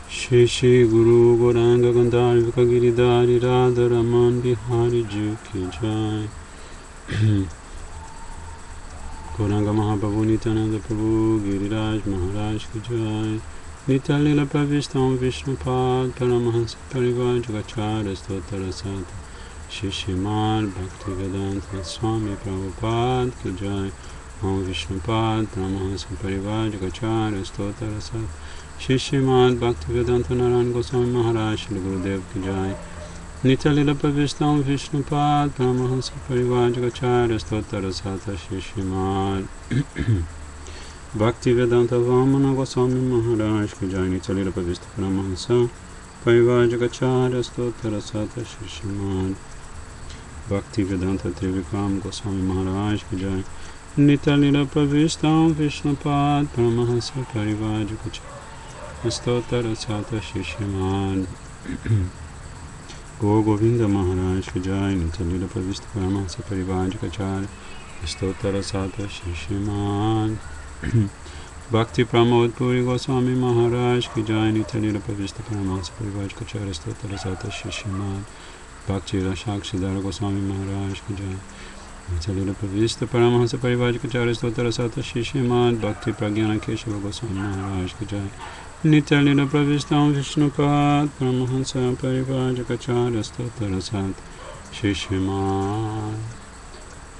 Shri Shri Guru Gauranga Gandharvika Giridhari Radha Raman Bihari Ji Ki Jai. Gauranga Mahaprabhu Nityananda Prabhu Giriraj Maharaj Ki Jai. Nitya Lila Pravistam Vishnupad Paramahansa Parivar Jagacharya Stotra Sata Shri Srimad Bhaktivedanta Swami Prabhupada Ki Jai. Om Vishnupad Paramahansa Parivar Jagacharya Stotra Sata Shri Srimad Bhaktivedanta Narayan Goswami Maharaj Shri Gurudev Ki Jai. Nitya Lila Pravistam Vishnupad Paramahansa Parivar Jagacharya Stotra Sata Shri Srimad Bhaktivedanta Vamana Goswami Maharaj Ki Jai. Nitya Lila Pravistam Paramahansa Parivar Jagacharya Stotra Sata Shri Srimad Bhaktivedanta Trivikram Goswami Maharaj Ki Jai. Nitya Lila Pravistam Vishnupad Paramahansa Parivar Jagacharya Stotra Sata Shri Srimad Gaur Govinda Maharaj Ki Jai. Nitya Lila Pravistam Paramahansa Parivar Jagacharya Stotra Sata Shri Srimad Bhakti Pramod Puri Goswami Maharaj Ki Jai. Nitya Lila Pravistam Paramahansa Parivar Jagacharya Stotra Sata Shri Srimad Bhakti Rasakshidhara Goswami Maharaj Ki Jai. Nitya Lila Pravistam Paramahansa Parivar Jagacharya Stotra Sata Shri Srimad Bhakti Pragyana Keshava Goswami Maharaj Ki Jai. Nitya Lila Pravistam Vishnupad Paramahansa Parivar Jagacharya Stotra Sata Shri Srimad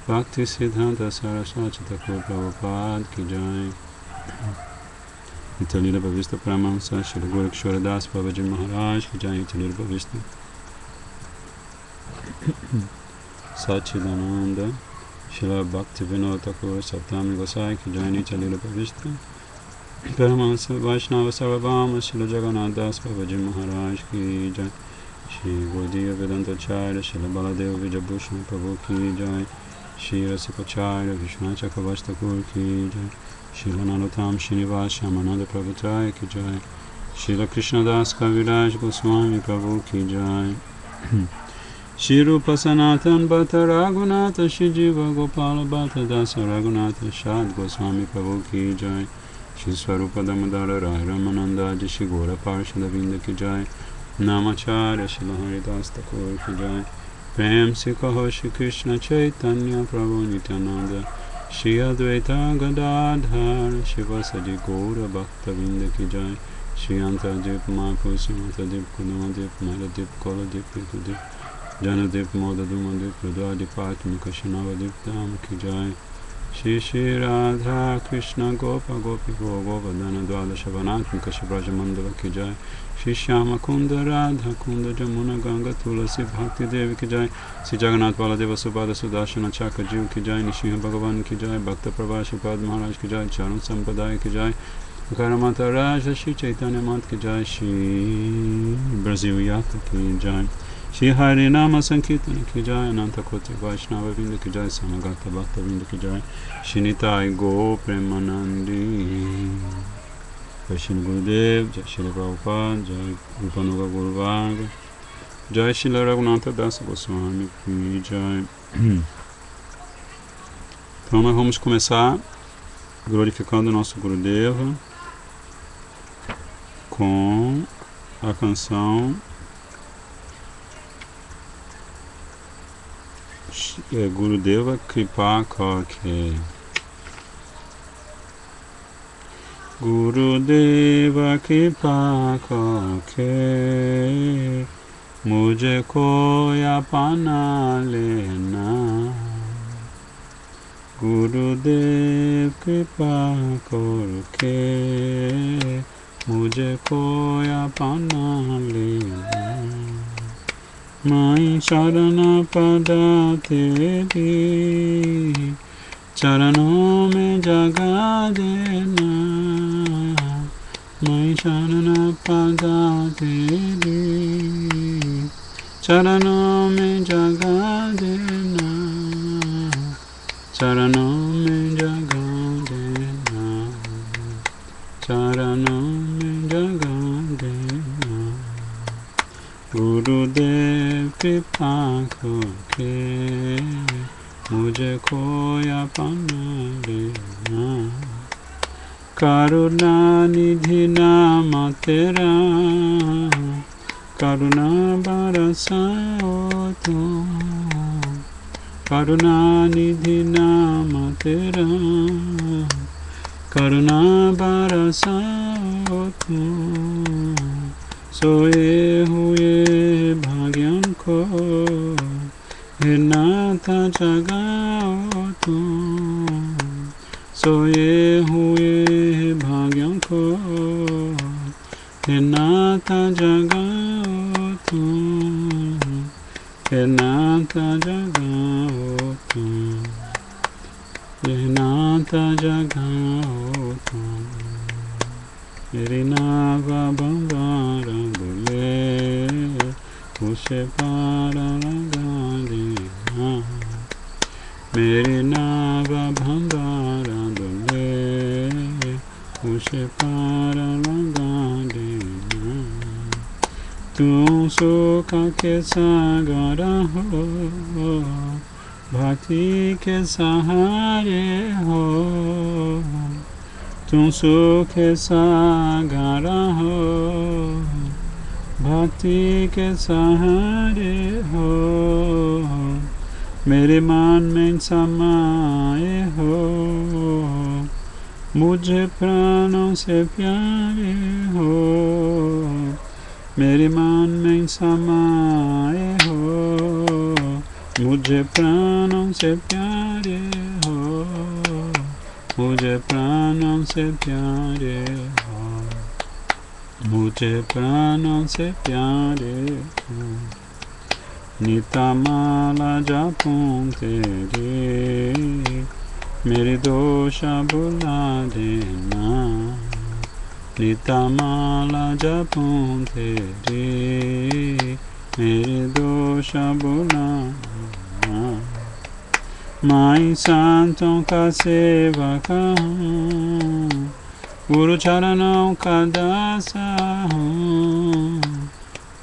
Bhakti Siddhanta Saraswati Thakur Prabhupada Ki Jai. Nitya Lila Pravistam Paramahansa Shri Gurukshora Das Babaji Maharaj Ki Jai. Nitya Lila Pravistam Sachidananda Shila Bhakti Vinod Thakur Saptami Gosai Ki Jai. Nitya Lila Pravistam Paramahansa Vaishnava Sarvabhama Shila Jagannath Das Babaji Maharaj Ki Jai. Shri Gaudiya Vedanta Acharya Shila Baladeva Vijabhushan Prabhu Ki Jai. Shri Rasikacharya Vishwanath Chakravarti Thakur Ki Jai. Shila Narottam Srinivas Shyamananda Prabhupada Ki Jai. Shila Krishnadas Kaviraj Goswami Prabhu Ki Jai. Shri Rupa Sanatan Bhatta Raghunatha Shri Jiva Gopala Bhatta Dasa Raghunatha Shad Goswami Prabhu Ki Jai. Shri Swarupa Damodara Rai Ramananda Shri Gora Parshada Vinda Ki Jai. Namacharya Shri Haridas Thakur Ki Jai. Prem Se Kaho Shri Krishna Chaitanya Prabhu Nityananda Shri Advaita Gadadhar Shivasadi Gora Bhakta Vinda Ki Jai. Shri Antardip Mahaprabhu Srimantadip Kudamadip Maladip Koladip Ritudip Janadip Modadumadip Rudadip Atmika Shanavadip Dham Ki Jai. Shri Shri Radha Krishna Gopa Gopi Govardhana Dwala Shavanatmika Shibraja Mandala Ki Jai. Shri Shyama Kunda Radha Kunda Jamuna Ganga Tulasi Bhakti Devi Ki Jai. Shri Jagannath Baladeva Subhada Sudashana Chaka Jiv Ki Jai. Nishiha Bhagavan Ki Jai. Bhakta Prabhashi Pad Maharaj Ki Jai. Charan Sampadaya Ki Jai. Karamata Raja Shri Chaitanya Mat Ki Jai. Shri Brazil Yata Ki Jai. Shri Harinama Sankirtana Ki Jai. Ananta Koti Vaishnava Vinda Ki Jai. Samagata Bhakta Vinda Ki Jai. Shri Nitai Go Premanandi Jai Shri Gurudev, Jai Shri Prabhupada, Jai Rupanuga Guru Varga, Jai Shri Raghunatha Dasa Goswami Ki Jai. Então nós vamos começar glorificando o nosso Gurudeva com a canção Gurudeva Kripa Karke. Gurudeva Kripa Karke Mujhe koi apana lena. Gurudev Kripa Karke Mujhe koi apana lena. Mai charana pada teri Charanon mein jaga dena. Mai charana pada teri Charanon mein jaga dena. Charanon mein jaga dena. Charanon mein jaga dena. Gurudev Kripa Karke Mujhe koi apana lena. करुणा निधि नाम तेरा, करुणा बरसाओ तुम, करुणा निधि नाम तेरा, करुणा बरसाओ तुम। सोए हुए भाग्यों को हे नाथ जगाओ तुम, सोए हुए भाग्यों को हे नाथ जगाओ तुम, हे नाथ जगाओ तुम, हे नाथ जगाओ तुम। मेरी नावा बंगारा डोले, उसे पार लगा देना, मेरी नावा भंगारा डोले, उसे पार लगा देना। तू सुख के सागर हो, भक्ति के सहारे हो, तू सुख सागर हो, भक्ति के सहारे हो, मेरे मन में समाये हो, मुझे प्राणों से प्यारे हो, मेरे मन में समाये हो, मुझे प्राणों से प्यारे हो, मुझे प्राणों से प्यारे हो, मुझे प्राणों से प्यारे हो। निता माला जपूं तेरे, मेरे दोष भुला देना, निता माला जपूं तेरे, मेरे दोष भुला देना। माई संतों का सेवक हूँ, गुरु चरणों का दासा हूँ,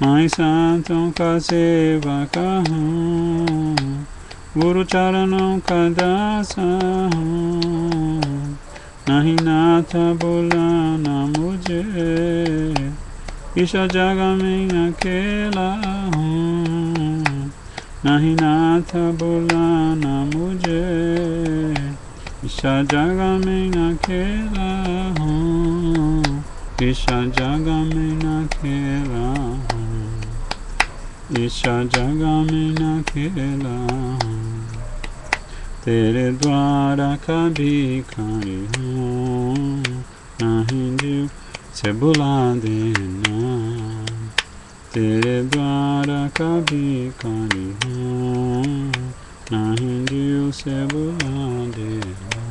माई संतों का सेवक हूँ, गुरु चरणों का दासा हूँ। नहीं नाथ बुलाना मुझे, इस जग में अकेला हूँ, नहीं नाथ बुलाना मुझे, इस जग में अकेला हूँ, इस जग में अकेला हूँ, इस जग में अकेला हूँ। तेरे द्वारा का भिखारी हूँ, नहीं जीव से बुला देना, तेरे द्वारा का भिखारी हूँ, नहीं जीव से बुला देना।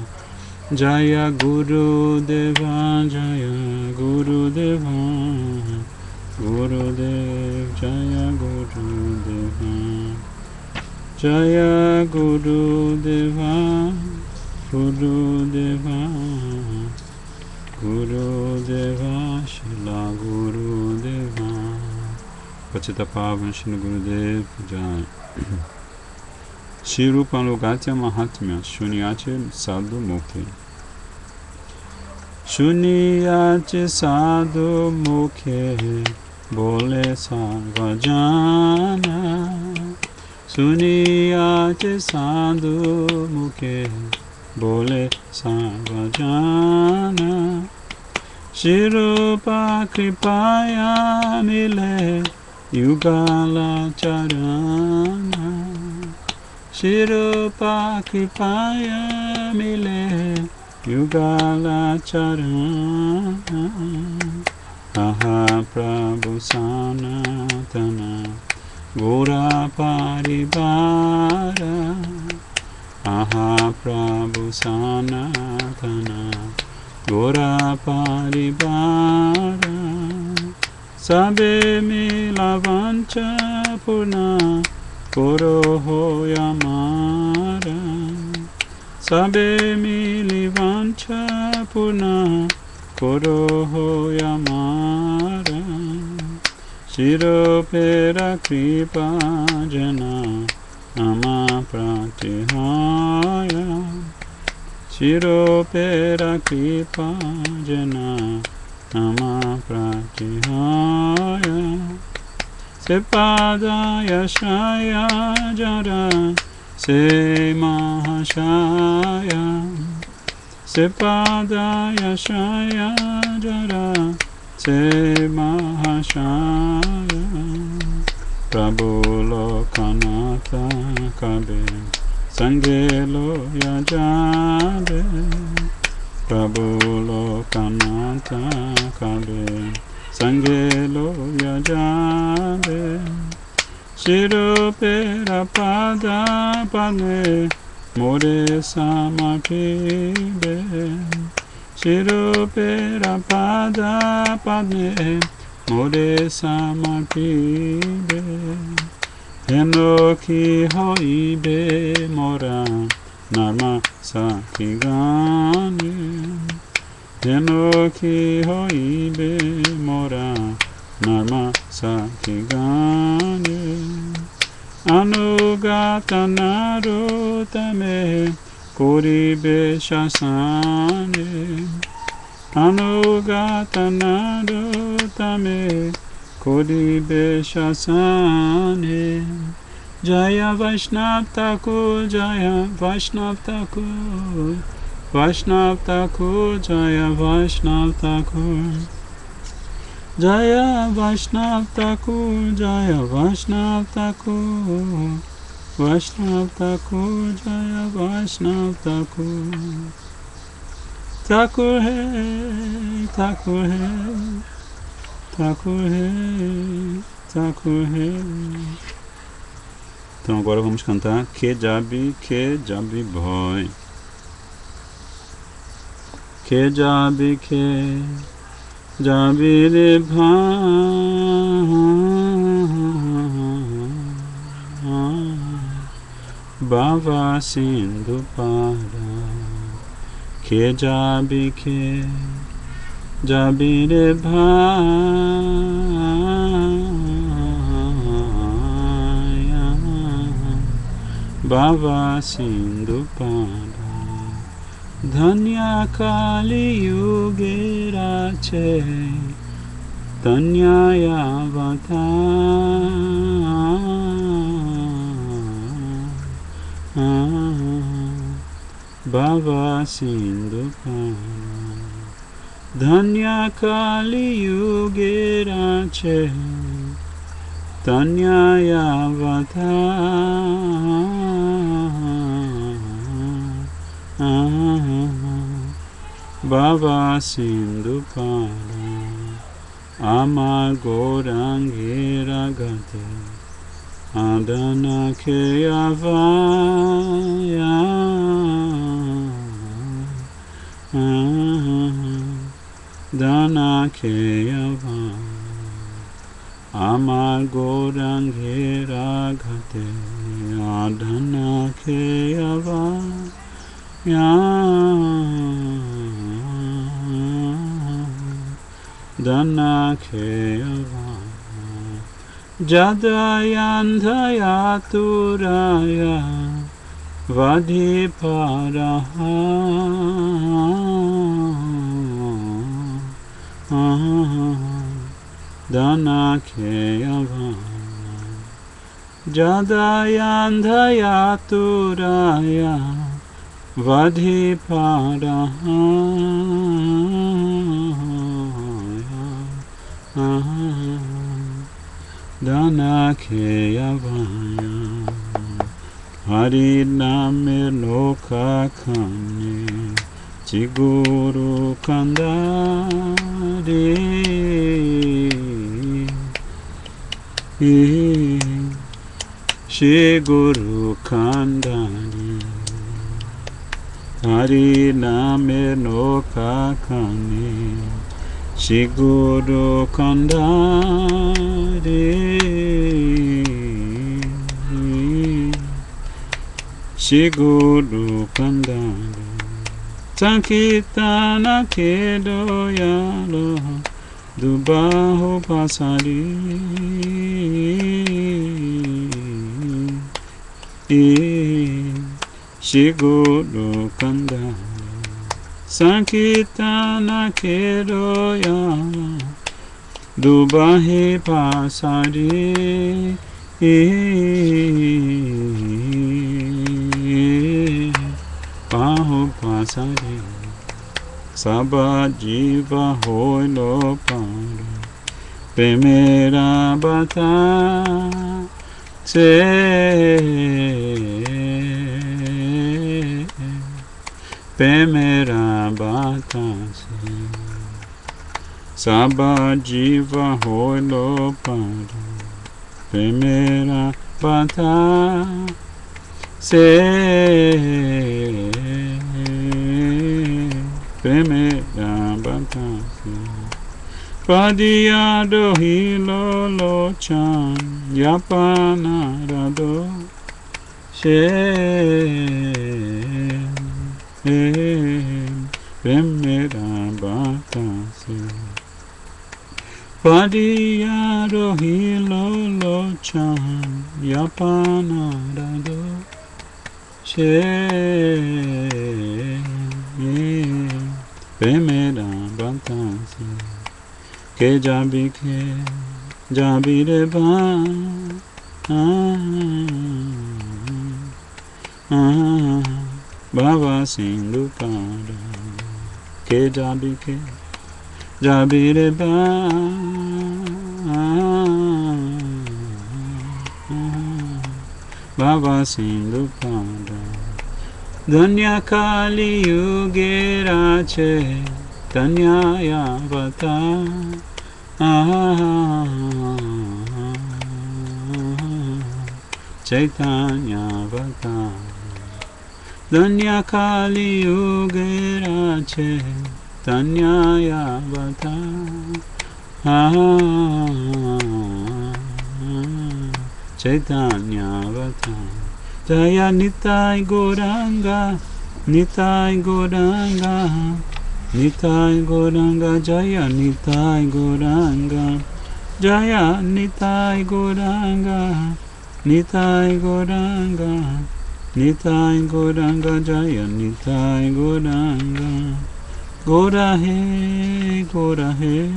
जय गुरुदेवा, जय गुरुदेवा, गुरुदेव जय गुरुदेवा, जय गुरुदेवा, गुरुदेवा, गुरुदेवा, शिला गुरुदेवा। पतित पावन श्री गुरुदेव जय। श्री रूप अनुगात्य महात्म्य शून्याचे साधु मुखे, शून्याचे साधु मुखे बोले सर्वजाना, सुनियाचे साधु मुखे बोले सर्वजाना। श्री रूपा कृपाया मिले युगाला चरणा, श्री रूपा कृपाया मिले युगाला चरणा। आहा प्रभु सनातन गौरा परिवार, आहा प्रभु सनातन गौरा परिवार। सबे मिला वांछा पूर्ण करो हो हमारा, सबे मिली वांछा पूर्ण करो हो हमारा। शिरो पेरा कृपा जना नमा प्रातिहाया, Shirupera kripa jana nama pratihaya Sepadaya shaya jara se mahashaya Sepadaya shaya jara se mahashaya Prabhu Lokanatha kabe Sangelo yajade Prabhu Lokanatha kabe Sangelo yajade Shirupera pada pane More samapibe Shirupera pada pane More samapibe Enoki hoibe mora Narma sakigani Enoki hoibe mora Narma sakigani Anugata narutame Koribe shasane Anugata narutame Koribe shasane Jaya Vaishnav Thakur Jaya Vaishnav Thakur Vaishnav Thakur Jaya Vaishnav Thakur Jaya Vaishnav Thakur Jaya Vaishnav Thakur Vaishnav Thakur Jaya Vaishnav Thakur Thakur hai Thakur hai Thakur hai Thakur hai. Então agora vamos cantar Que Jabi Boy. Que Jabi re bhai Bhava Sindhu para Que Jabi re bhai Bhava Sindhu para Dhanya Kali Yuge Rache Dhanya Yavata Bhava Sindhu para Dhanya Kali Yuge Rache Dhanya Yavata Bhava Sindhu para Amar Gorangi Ragate Adana Keyavaya Dana Keyavaya Amar Gorangi Ragate Adana Keyavaya Dana Keyava Jadayandhaya Turaya Vadiparaha Dana Keyava Jadayandhaya Turaya Vadiparaha Dana Keyavaya Hari Name Loka Kane Chiguru Kandari Shiguru Kandari Hari Name Loka Kane Shiguru Kandari Shiguru Kandari Sankitana Kedoyalo Dubaho Pasari Shiguru Kandari Sankirtana Keroya Dubahe Pasari Paho Pasari Saba Jiva Hoilo Paro Primera Bata Se Primera Bata Se Saba Jiva Hoilo Paro Primera Bata Se Primera Bata Se Padiyado Hilolo Chan Yapanarado She Primera Bata Se Padiyado Hilolo Chan Yapanarado She Primera Bata Se Que jabi re ba Baba Sindhu Para Que jabi re ba Baba Sindhu Para Danya Kali Yuge Rache Tanya Yavata Chaitanya Vata Danya Kali Yuge Rache Tanya Yavata Chaitanya Vata Jaya Nitai Gauranga Nitai Gauranga Nitai Gauranga Jaya Nitai Gauranga Jaya Nitai Gauranga Nitai Gauranga Nitai Gauranga Jaya Nitai Gauranga Gora He Gora He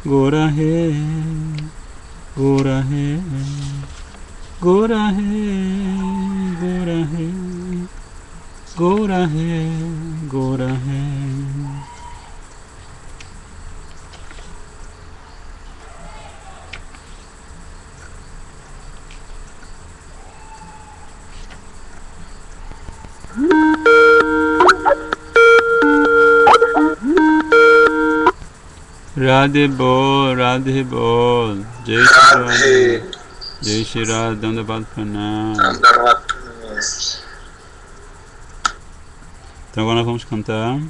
Gora He Gora He Gora He Gora He Gora He Gora He Radhe Bol, Radhe Bol, Jai Shri Radhe, Jai Shri Radhe, Dandavat Pranam. Então agora nós vamos cantar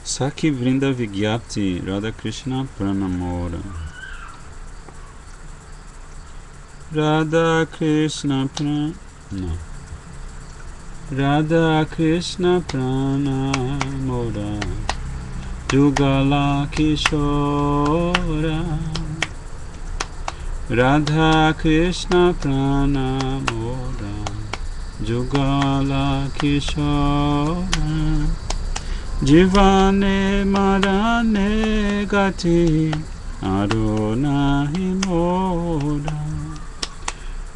Sakhi Vrinda Vigyapti, Radha Krishna Pranamora. Radha Krishna Pranamora. Radha Krishna Pranamora Jugala Kishora Radha Krishna Pranamora Jugala Kishora Jivane Marane Gati Aruna Himora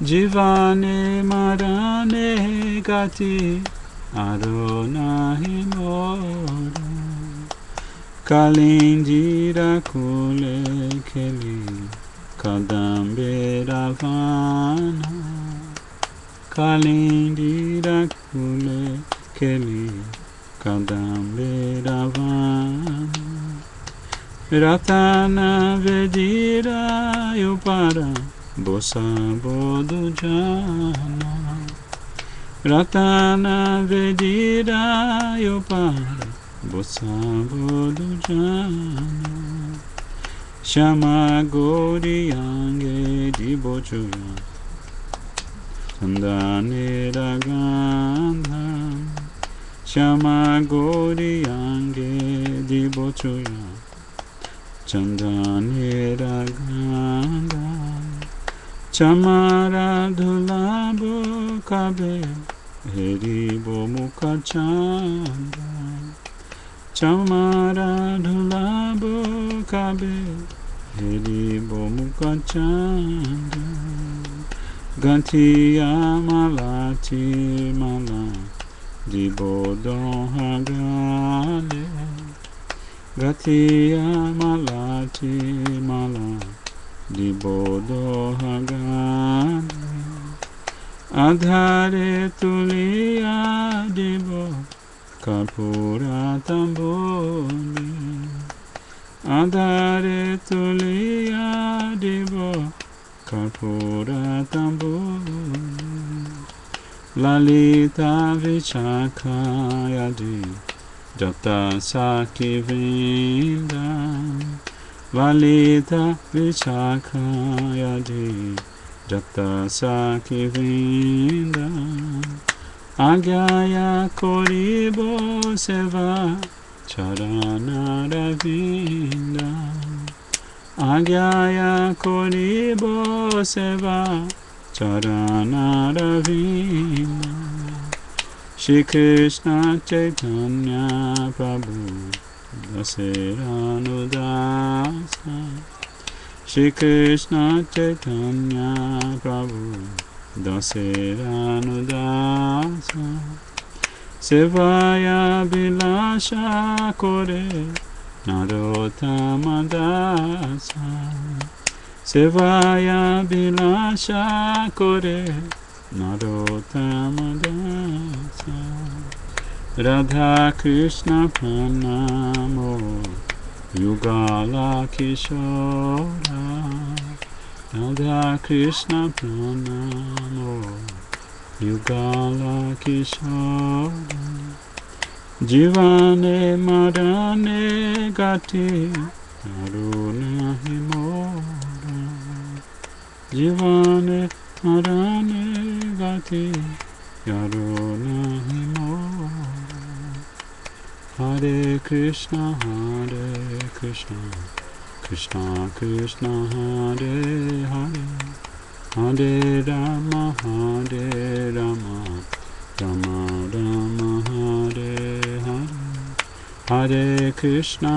Jivane Marane Gati Aruna Himora Kalindira Kule Keli Kadambe Ravana Kalindira Kule Keli Kadambe Ravana Ratana Vedira Yupara Bosa Bodhu Jana Ratana Vedira Yupara Bosa Bodhu Jana Shama Gori Yange Dibochuya Sandane Ragandha Shama Gori Yange Dibochuya Chandane Ragandha Chamara Dhulabo Kabe Haribo Mukha Chandra Chamara Dhulabo Kabe Haribo Mukha Chandra Gantiya Malati Mala Dibodo Hagale Gatiya Malati Mala Dibodo Hagale Adhare Tuliya Dibo Kapura Tamboli Adhare Tuliya Dibo Kapura Tamboli Lalita Vichaka Yadi Jata Saki Vinda Lalita Vichaka Yadi Jata Saki Vinda Agyaya Koribo Seva Charana Ravinda Agyaya Koribo Seva Charana Ravinda Shri Krishna Chaitanya Prabhu Daseranudasa Shri Krishna Chaitanya Prabhu Daseranudasa Sevaya Bilasha Kore Narottama Dasa Sevaya Bilasha Kore Narottama Dasa Radha Krishna Pranamo Yugala Kishora Radha Krishna Pranamo Yugala Kishora Jivane Marane Gati Aruna Himora Jivane Marane Gati Aruna Himora Hare Krishna Krishna Krishna Hare Hare Hare Rama Rama Rama Hare Hare Hare Krishna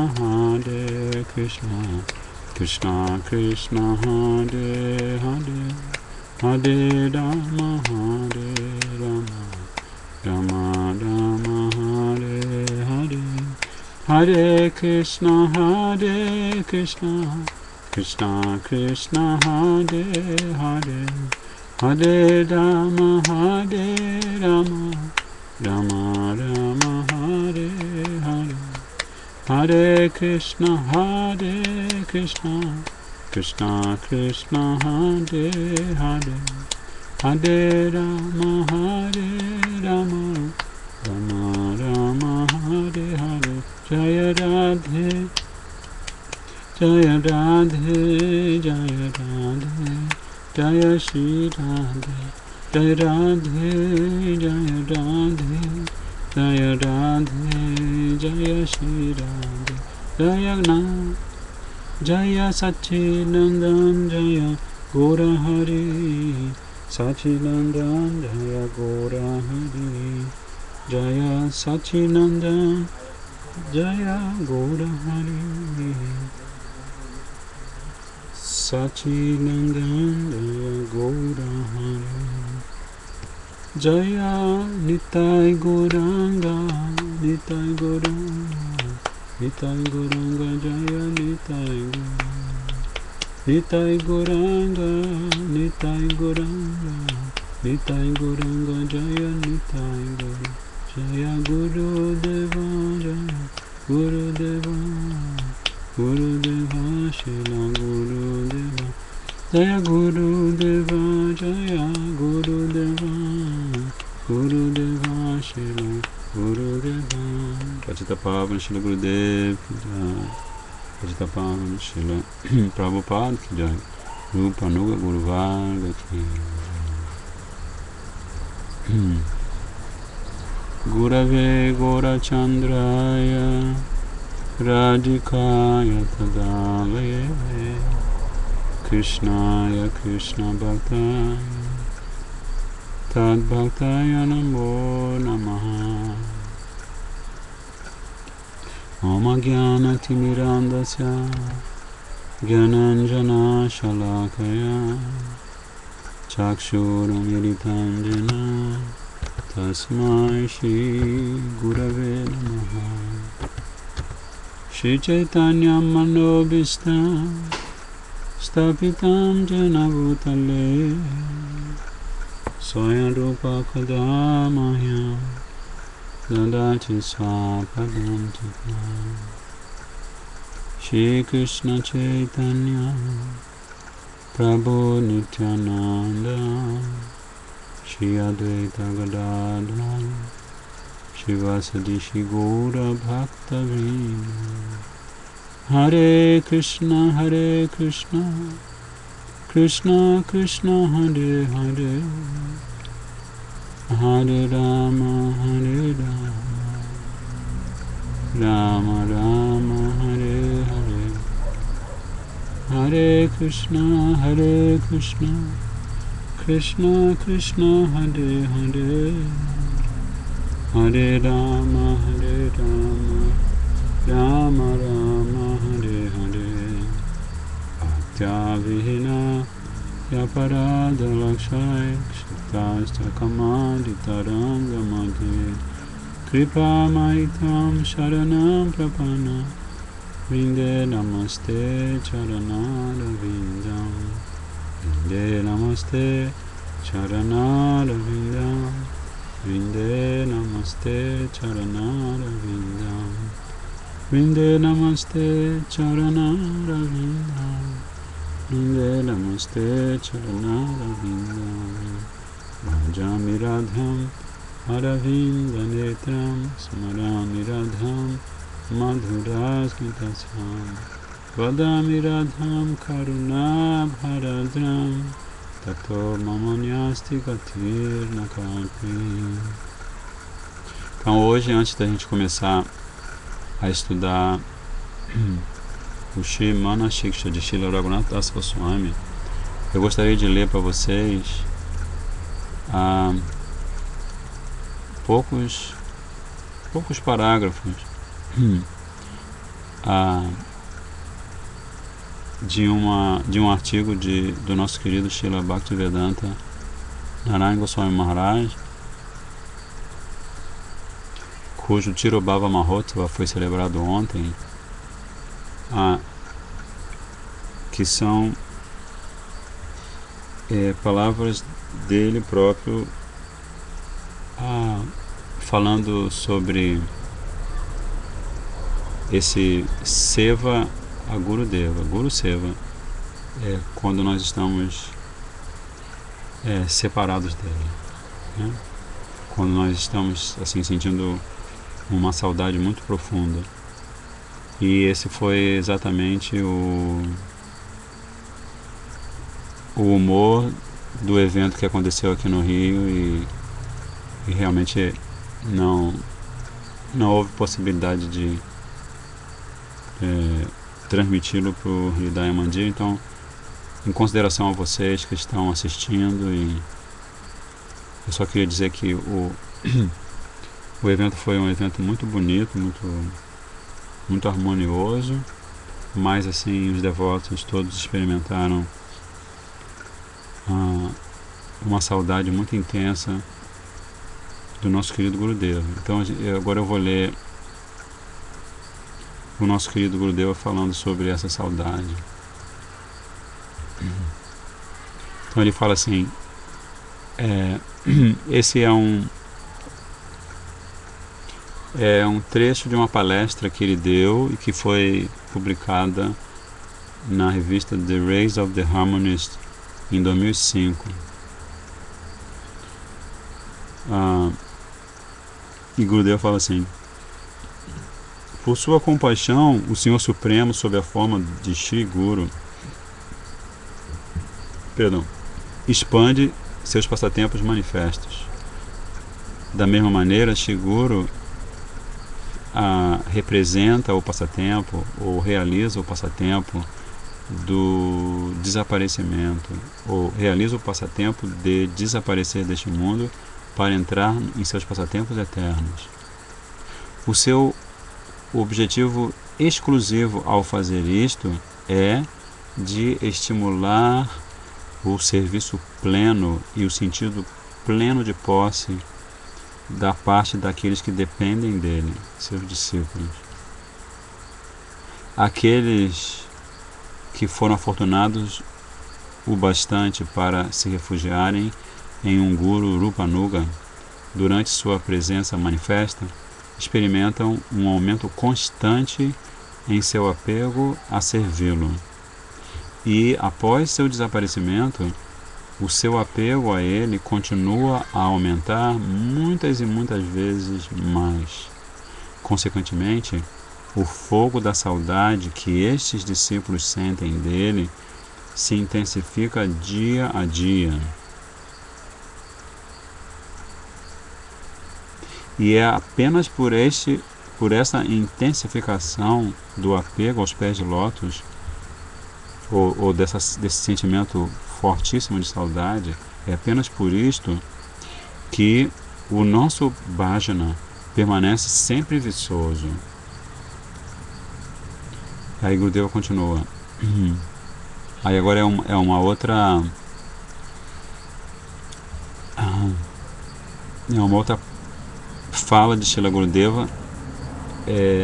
Krishna Krishna Hare Hare Hare Rama Rama Rama Hare Hare Hare Krishna Krishna Krishna Hare Hare Hare Rama Rama Rama Hare Hare Hare Krishna Krishna Krishna Hare Hare Hare Rama Rama Rama Hare Hare Jaya Radhe Jaya Radhe Jaya Radhe Jaya Shri Radhe Jaya Radhe Jaya Radhe Jaya Radhe Jaya Shri Radhe Jaya Nam Jaya Sachidanand Jaya Gora Hari Sachidanand Jaya Gora Hari Jaya Sachidanand Jaya Gora Hari Sachidanand Jaya Gora Hari Jaya Nitai Gauranga Nitai Gauranga Nitai Gauranga Jaya Nitai Gauranga Nitai Gauranga Nitai Gauranga Nitai Gauranga Jaya Nitai Gauranga Jaya Guru Deva Jaya Guru Deva Guru Deva Shila Guru Deva Jaya Guru Deva Jaya Guru Deva Guru Deva Shila Guru Deva Pachita Pavan Shila Guru Dev Ki Jai Pachita Pavan Shila Prabhupada Ki Jai Rupa Nuga Guru Varga Ki Jai Gurave Gora Chandraya Radhikaya Tadalaya Krishnaya Krishna Bhaktaya Tad Bhaktaya Namo Namaha. Om Jnana Timirandasya Gyananjana Shalakaya Chakshuramiritam Jena Tasmai Shri Gurave Namaha. Shri Chaitanya Manobhistam Stapitam Jena Bhutale Swayam Rupa Kadamahyam Dadati Swapadam Tikam. Shri Krishna Chaitanya Prabhu Nityananda Shri Advaita Gadadhar Shivasadi Shri Gaura Bhakta Vrinda. Hare Krishna Krishna Krishna Hare Hare Hare Rama Rama Rama Hare Hare. Hare Krishna Krishna Krishna Hare Hare Hare Rama Rama Rama Hare Hare. Bhaktya Vihina Yaparada Lakshaya Kshitasta Kamadhitaranga Madhye Kripa Maitam Sharanam Prapana Vinde Namaste Charanara Vindam. Vinde Namaste Charanara Vindam. Vinde Namaste Charanara Vindam. Vinde Namaste Charanara Vindam. Vinde Namaste Charanara Vindam. Bhajami Radham Aravinda Netram Smarami Radham Madhurasmitasam. Vadami Radham Karuna Bharadram Tato Mamanyasti Katir Nakalpi. Então hoje, antes da gente começar a estudar o Shri Manashiksha de Srila Raghunatha Das Goswami, eu gostaria de ler para vocês poucos parágrafos de um artigo do nosso querido Srila Bhaktivedanta Narayana Goswami Maharaj, cujo Tirobhava Mahotsav foi celebrado ontem, que são palavras dele próprio falando sobre esse Seva a Gurudeva, Guru Seva, quando nós estamos separados dele, né? Quando nós estamos assim sentindo uma saudade muito profunda. E esse foi exatamente o humor do evento que aconteceu aqui no Rio, e realmente não houve possibilidade de transmiti-lo para o Hridaya Mandir. Então, em consideração a vocês que estão assistindo, e eu só queria dizer que o evento foi um evento muito bonito, muito harmonioso, mas assim os devotos todos experimentaram uma saudade muito intensa do nosso querido Gurudeva. Então agora eu vou ler o nosso querido Gurudeva falando sobre essa saudade. Então ele fala assim, esse é um trecho de uma palestra que ele deu e que foi publicada na revista The Rays of the Harmonist em 2005. E Gurudeva fala assim: por sua compaixão, o Senhor Supremo, sob a forma de Shri Guru, expande seus passatempos manifestos. Da mesma maneira, Shri Guru representa o passatempo, ou realiza o passatempo do desaparecimento, ou realiza o passatempo de desaparecer deste mundo para entrar em seus passatempos eternos. O seu objetivo exclusivo ao fazer isto é de estimular o serviço pleno e o sentido pleno de posse da parte daqueles que dependem dele, seus discípulos. Aqueles que foram afortunados o bastante para se refugiarem em um Guru Rupanuga durante sua presença manifesta, experimentam um aumento constante em seu apego a servi-lo. E, após seu desaparecimento, o seu apego a ele continua a aumentar muitas e muitas vezes mais. Consequentemente, o fogo da saudade que estes discípulos sentem dele se intensifica dia a dia. E é apenas por essa intensificação do apego aos pés de lótus, ou desse sentimento fortíssimo de saudade, é apenas por isto que o nosso bhajana permanece sempre viçoso. Aí Gurudeva continua. Aí agora é uma outra fala de Srila Gurudeva,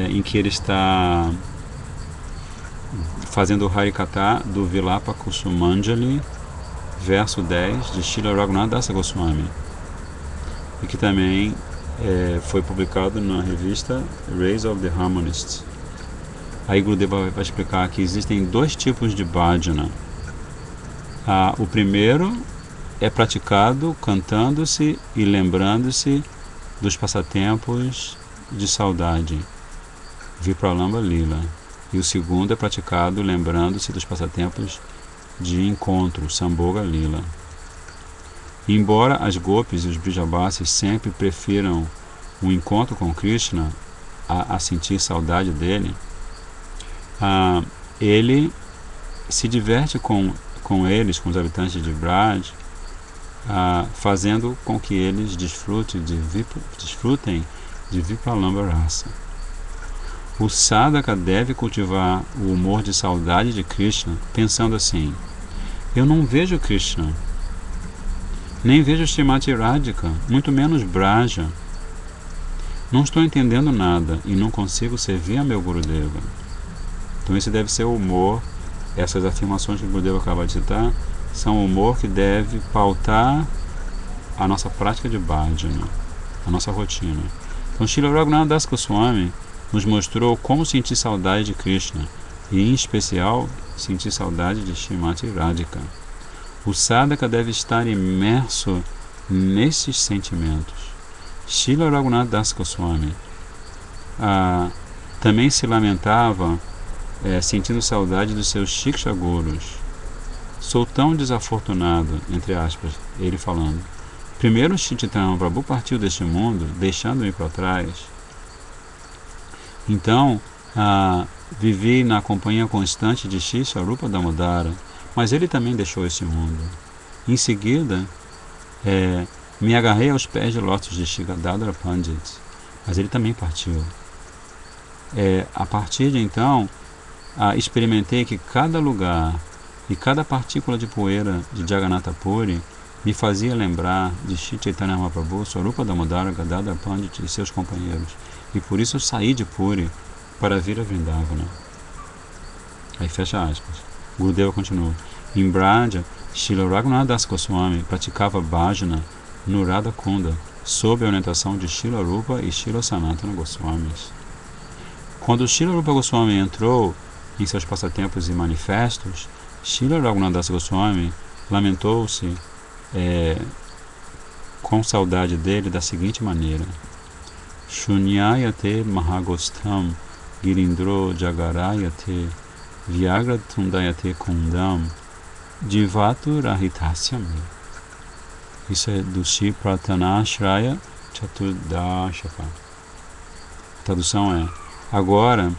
em que ele está fazendo o Harikatha do Vilapa Kusumanjali, verso 10 de Srila Raghunath Dasa Goswami, e que também foi publicado na revista Rays of the Harmonists. Aí Gurudeva vai explicar que existem dois tipos de bhajana. O primeiro é praticado cantando-se e lembrando-se dos passatempos de saudade, Vipralamba Lila. E o segundo é praticado lembrando-se dos passatempos de encontro, Sambhoga Lila. Embora as gopis e os brijabasis sempre prefiram o encontro com Krishna a sentir saudade dele, ele se diverte com eles, com os habitantes de Braj, fazendo com que eles desfrutem de Vipralamba Rasa. O sadhaka deve cultivar o humor de saudade de Krishna, pensando assim: eu não vejo Krishna, nem vejo Srimati Radhika, muito menos Braja. Não estou entendendo nada e não consigo servir a meu Gurudeva. Então esse deve ser o humor. Essas afirmações que o Gurudeva acaba de citar são o humor que deve pautar a nossa prática de bhajana, a nossa rotina. Então Srila Raghunath Das Goswami nos mostrou como sentir saudade de Krishna e, em especial, sentir saudade de Srimati Radhika. O sadhaka deve estar imerso nesses sentimentos. Srila Raghunath Das Goswami também se lamentava sentindo saudade dos seus Shiksha Gurus. Sou tão desafortunado, entre aspas, ele falando. Primeiro Chaitanya Prabhu partiu deste mundo, deixando-me para trás. Então, vivi na companhia constante de Shri Swarupa Damodara, mas ele também deixou este mundo. Em seguida, me agarrei aos pés de lótus de Shri Gadadhara Pandit, mas ele também partiu. A partir de então, experimentei que cada lugar e cada partícula de poeira de Jagannatha Puri me fazia lembrar de Shri Chaitanya Mahaprabhu, Swarupa Damodara, Gadadhara Pandit e seus companheiros. E por isso eu saí de Puri para vir a Vrindavana. Aí fecha aspas. Gurudeva continua. Em Braja, Srila Raghunath Das Goswami praticava bhajana no Radha Kunda, sob a orientação de Srila Rupa e Srila Sanatana Goswamis. Quando Srila Rupa Goswami entrou em seus passatempos e manifestos, Srila Raghunath Das Goswami lamentou-se com saudade dele da seguinte maneira: Shunyayate Mahagostham Girindro Jagarayate Vyagatundayate Kundam Divatu Rahitasyam. Isso é do Shri Pratanashraya Chaturdashaka. A tradução é: agora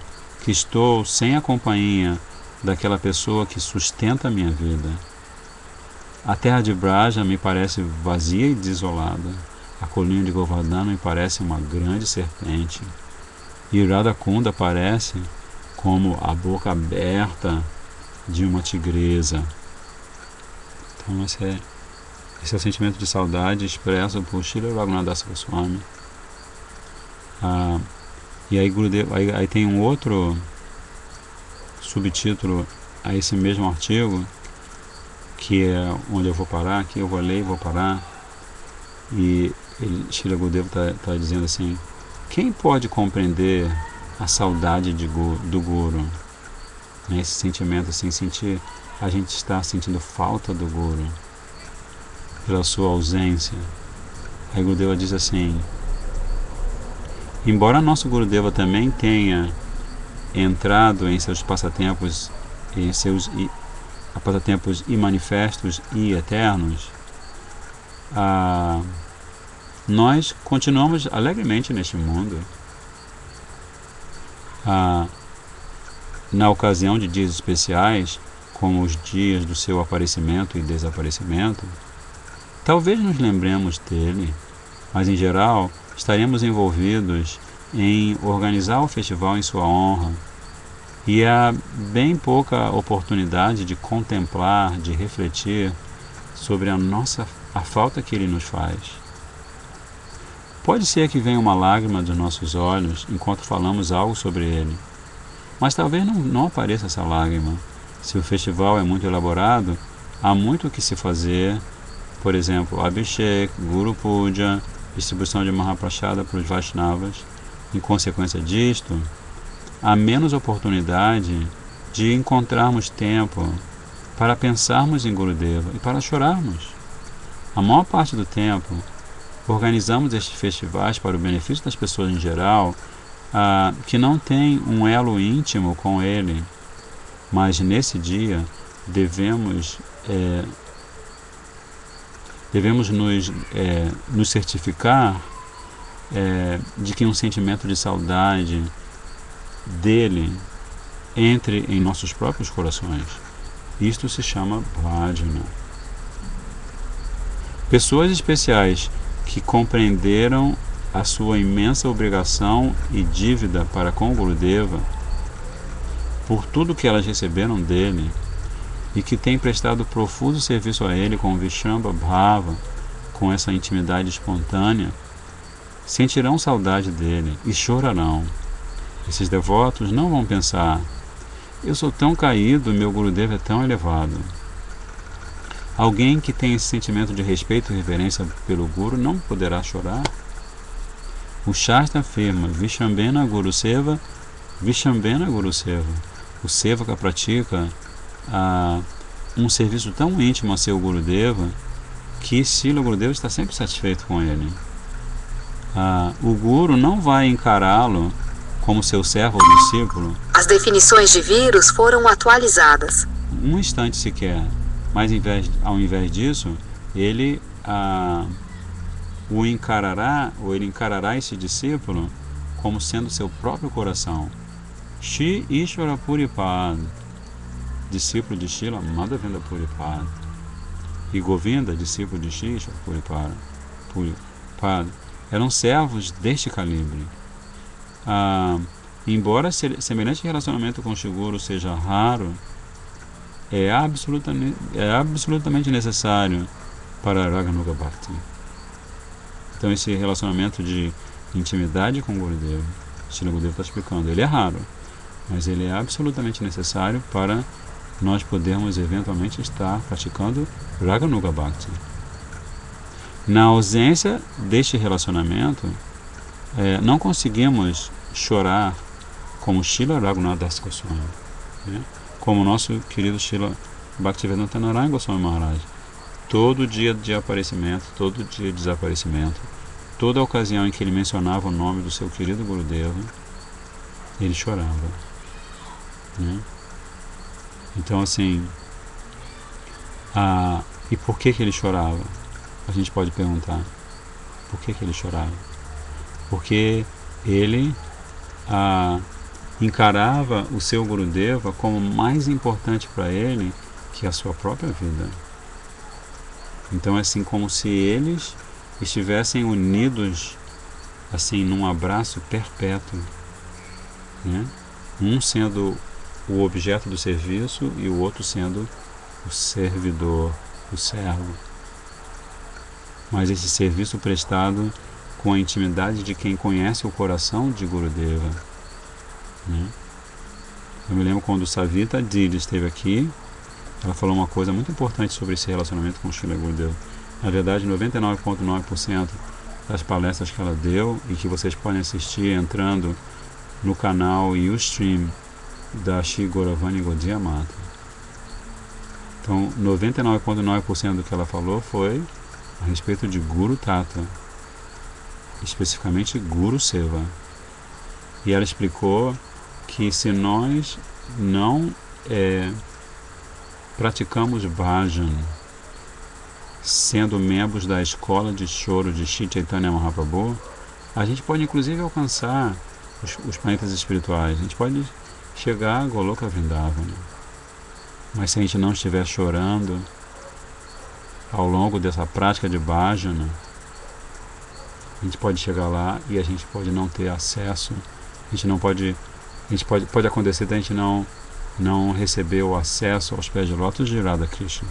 que estou sem a companhia daquela pessoa que sustenta a minha vida. A terra de Braja me parece vazia e desolada. A colina de Govardhana me parece uma grande serpente. E Radhakunda parece como a boca aberta de uma tigresa. Então esse é o sentimento de saudade expresso por Srila Raghunath Goswami. E aí, Gurudeva, aí tem um outro subtítulo a esse mesmo artigo, que é onde eu vou parar, que eu vou ler e vou parar. E Srila Gurudeva está dizendo assim: quem pode compreender a saudade do Guru? Né? Esse sentimento assim, a gente está sentindo falta do Guru pela sua ausência. Aí Gurudeva diz assim: embora nosso Gurudeva também tenha entrado em seus passatempos, passatempos imanifestos e eternos, nós continuamos alegremente neste mundo. Na ocasião de dias especiais, como os dias do seu aparecimento e desaparecimento, talvez nos lembremos dele, mas em geral estaremos envolvidos em organizar o festival em sua honra, e há bem pouca oportunidade de contemplar, de refletir sobre a falta que ele nos faz. Pode ser que venha uma lágrima dos nossos olhos enquanto falamos algo sobre ele, mas talvez não apareça essa lágrima. Se o festival é muito elaborado, há muito o que se fazer, por exemplo, Abhishek, Guru Puja, distribuição de Mahaprasada para os Vaishnavas. Em consequência disto, há menos oportunidade de encontrarmos tempo para pensarmos em Gurudeva e para chorarmos. A maior parte do tempo, organizamos estes festivais para o benefício das pessoas em geral, que não têm um elo íntimo com ele, mas nesse dia devemos nos certificar de que um sentimento de saudade dele entre em nossos próprios corações. Isto se chama bhajana. Pessoas especiais que compreenderam a sua imensa obrigação e dívida para com Gurudeva, por tudo que elas receberam dele, e que têm prestado profuso serviço a ele com Vishrambha Bhava, com essa intimidade espontânea, sentirão saudade dele e chorarão. Esses devotos não vão pensar: eu sou tão caído, meu Gurudeva é tão elevado. Alguém que tem esse sentimento de respeito e reverência pelo Guru não poderá chorar. O Shastra afirma: Vishambena Guru Seva, Vishambena Guru Seva. O Sevaka pratica um serviço tão íntimo a seu Gurudeva que Srila Gurudeva está sempre satisfeito com ele. O Guru não vai encará-lo como seu servo ou discípulo. As definições de vírus foram atualizadas. Um instante sequer. Mas ao invés disso, ele ele encarará esse discípulo como sendo seu próprio coração. Shri Ishvara Puripad, discípulo de Srila Madhavendra Puripad, e Govinda, discípulo de Shri Ishvara Puripad, eram servos deste calibre. Embora semelhante relacionamento com Shri Guru seja raro, é absolutamente necessário para Raganuga Bhakti. Então esse relacionamento de intimidade com Gurudeva, Srila Gurudeva está explicando, ele é raro, mas ele é absolutamente necessário para nós podermos eventualmente estar praticando Raganuga Bhakti. Na ausência deste relacionamento, não conseguimos chorar como Srila Raghunath Goswami, né? Como o nosso querido Srila Bhaktivedanta Narayana Goswami Maharaj. Todo dia de aparecimento, todo dia de desaparecimento, toda ocasião em que ele mencionava o nome do seu querido Gurudeva, ele chorava, né? Então assim, e por que ele chorava? A gente pode perguntar, por que ele chorava? Porque ele encarava o seu Gurudeva como mais importante para ele que a sua própria vida. Então é assim como se eles estivessem unidos assim num abraço perpétuo, né? Um sendo o objeto do serviço e o outro sendo o servidor, o servo. Mas esse serviço prestado com a intimidade de quem conhece o coração de Gurudeva, né? Eu me lembro quando Savita Didi esteve aqui, ela falou uma coisa muito importante sobre esse relacionamento com o Srila Gurudeva. Na verdade, 99,9% das palestras que ela deu, e que vocês podem assistir entrando no canal Ustream da Shri Gauravani Gaudiya Mata. Então, 99,9% do que ela falou foi a respeito de Guru Tata, especificamente Guru Seva. E ela explicou que se nós não praticamos bhajan, sendo membros da escola de choro de Shri Chaitanya Mahaprabhu, a gente pode inclusive alcançar os planetas espirituais, a gente pode chegar a Goloka Vrindavana. Mas se a gente não estiver chorando ao longo dessa prática de bhajana, a gente pode chegar lá e a gente pode não ter acesso, pode acontecer da gente não receber o acesso aos pés de lótus de Radha Krishna.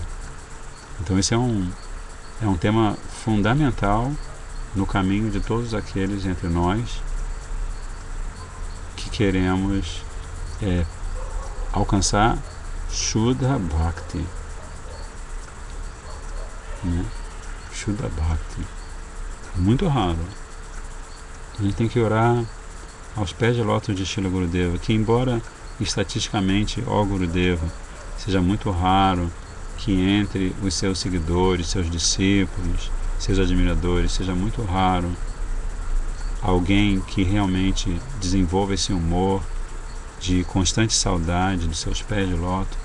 Então esse é um tema fundamental no caminho de todos aqueles entre nós que queremos alcançar Shuddha Bhakti, né? Shuddha Bhakti. Muito raro. A gente tem que orar aos pés de lótus de Srila Gurudeva, que embora estatisticamente, ó Gurudeva, seja muito raro que entre os seus seguidores, seus discípulos, seus admiradores, seja muito raro alguém que realmente desenvolva esse humor de constante saudade dos seus pés de lótus.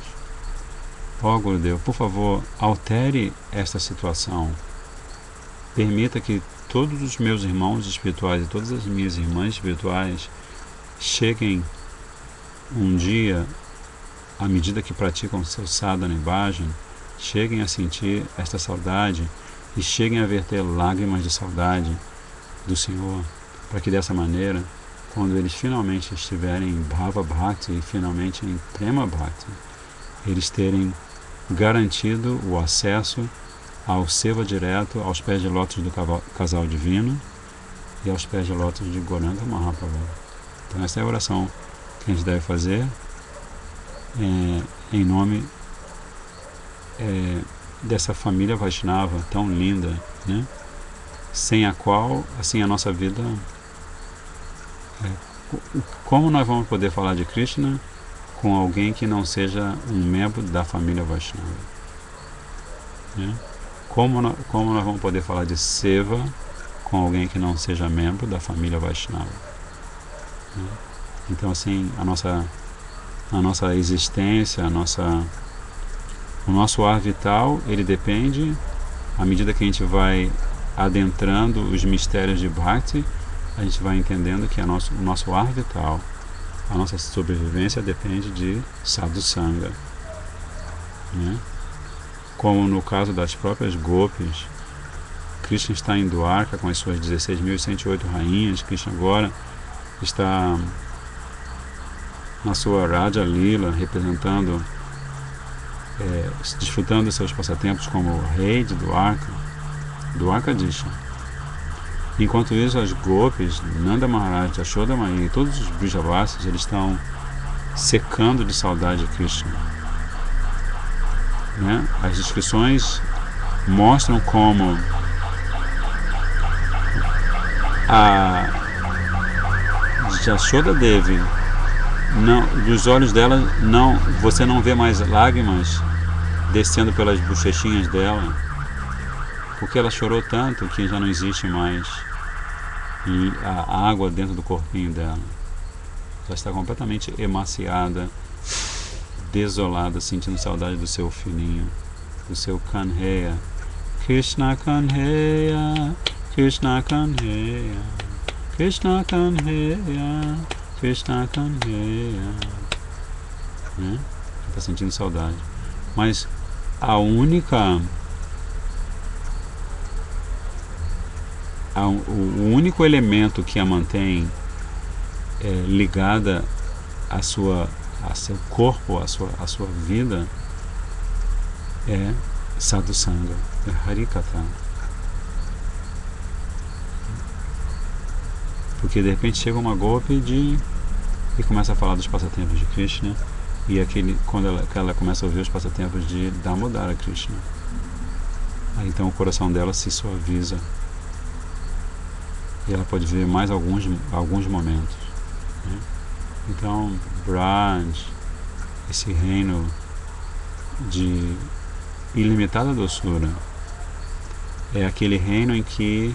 Ó Gurudeva, por favor, altere esta situação. Permita que todos os meus irmãos espirituais e todas as minhas irmãs espirituais cheguem um dia, à medida que praticam seu sadhana e bhajan, cheguem a sentir esta saudade e cheguem a verter lágrimas de saudade do Senhor, para que dessa maneira, quando eles finalmente estiverem em Bhava Bhakti e finalmente em Prema Bhakti, eles terem garantido o acesso ao seva direto aos pés de lótus do casal divino e aos pés de lótus de Gauranga Mahaprabhu. Então essa é a oração que a gente deve fazer em nome dessa família Vaishnava tão linda, né? Sem a qual, assim, a nossa vida... como nós vamos poder falar de Krishna com alguém que não seja um membro da família Vaishnava, né? Como nós vamos poder falar de Seva com alguém que não seja membro da família Vaishnava, né? Então, assim, a nossa existência, o nosso ar vital, ele depende, à medida que a gente vai adentrando os mistérios de Bhakti, a gente vai entendendo que o nosso ar vital, a nossa sobrevivência depende de Sadhu Sangha, né? Como no caso das próprias Gopis, Krishna está em Dwarka com as suas 16.108 rainhas. Krishna agora está na sua Raja Lila, representando, desfrutando de seus passatempos como rei de Dwarka, Dwarkadisha. Enquanto isso, as Gopis, Nanda Maharaj, Yashoda Maya e todos os Brijavasis, eles estão secando de saudade de Krishna, né? As descrições mostram como a Yashoda Devi, dos olhos dela, você não vê mais lágrimas descendo pelas bochechinhas dela, porque ela chorou tanto que já não existe mais a água dentro do corpinho dela. Já está completamente emaciada, desolada, sentindo saudade do seu filhinho, do seu Kanheya. Krishna Kanheya, Krishna Kanheya, Krishna Kanheya, Krishna Kanheya, né? Está sentindo saudade. Mas o único elemento que a mantém ligada a seu corpo, a sua vida, é sadhusanga, é harikatha. Porque de repente chega uma golpe e começa a falar dos passatempos de Krishna, e quando ela começa a ouvir os passatempos de Damodara Krishna, aí então o coração dela se suaviza e ela pode ver mais alguns momentos, né? Então Braj, esse reino de ilimitada doçura, é aquele reino em que,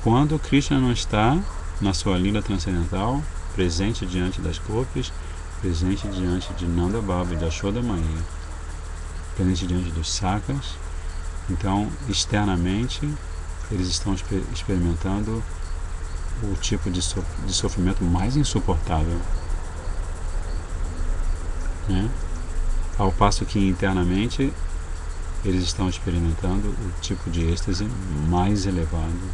quando Krishna não está na sua lila transcendental, presente diante das gopis, presente diante de Nanda Baba e de Yashoda Maiya, presente diante dos sakas, então externamente eles estão experimentando o tipo de sofrimento mais insuportável, né? Ao passo que internamente eles estão experimentando o tipo de êxtase mais elevado,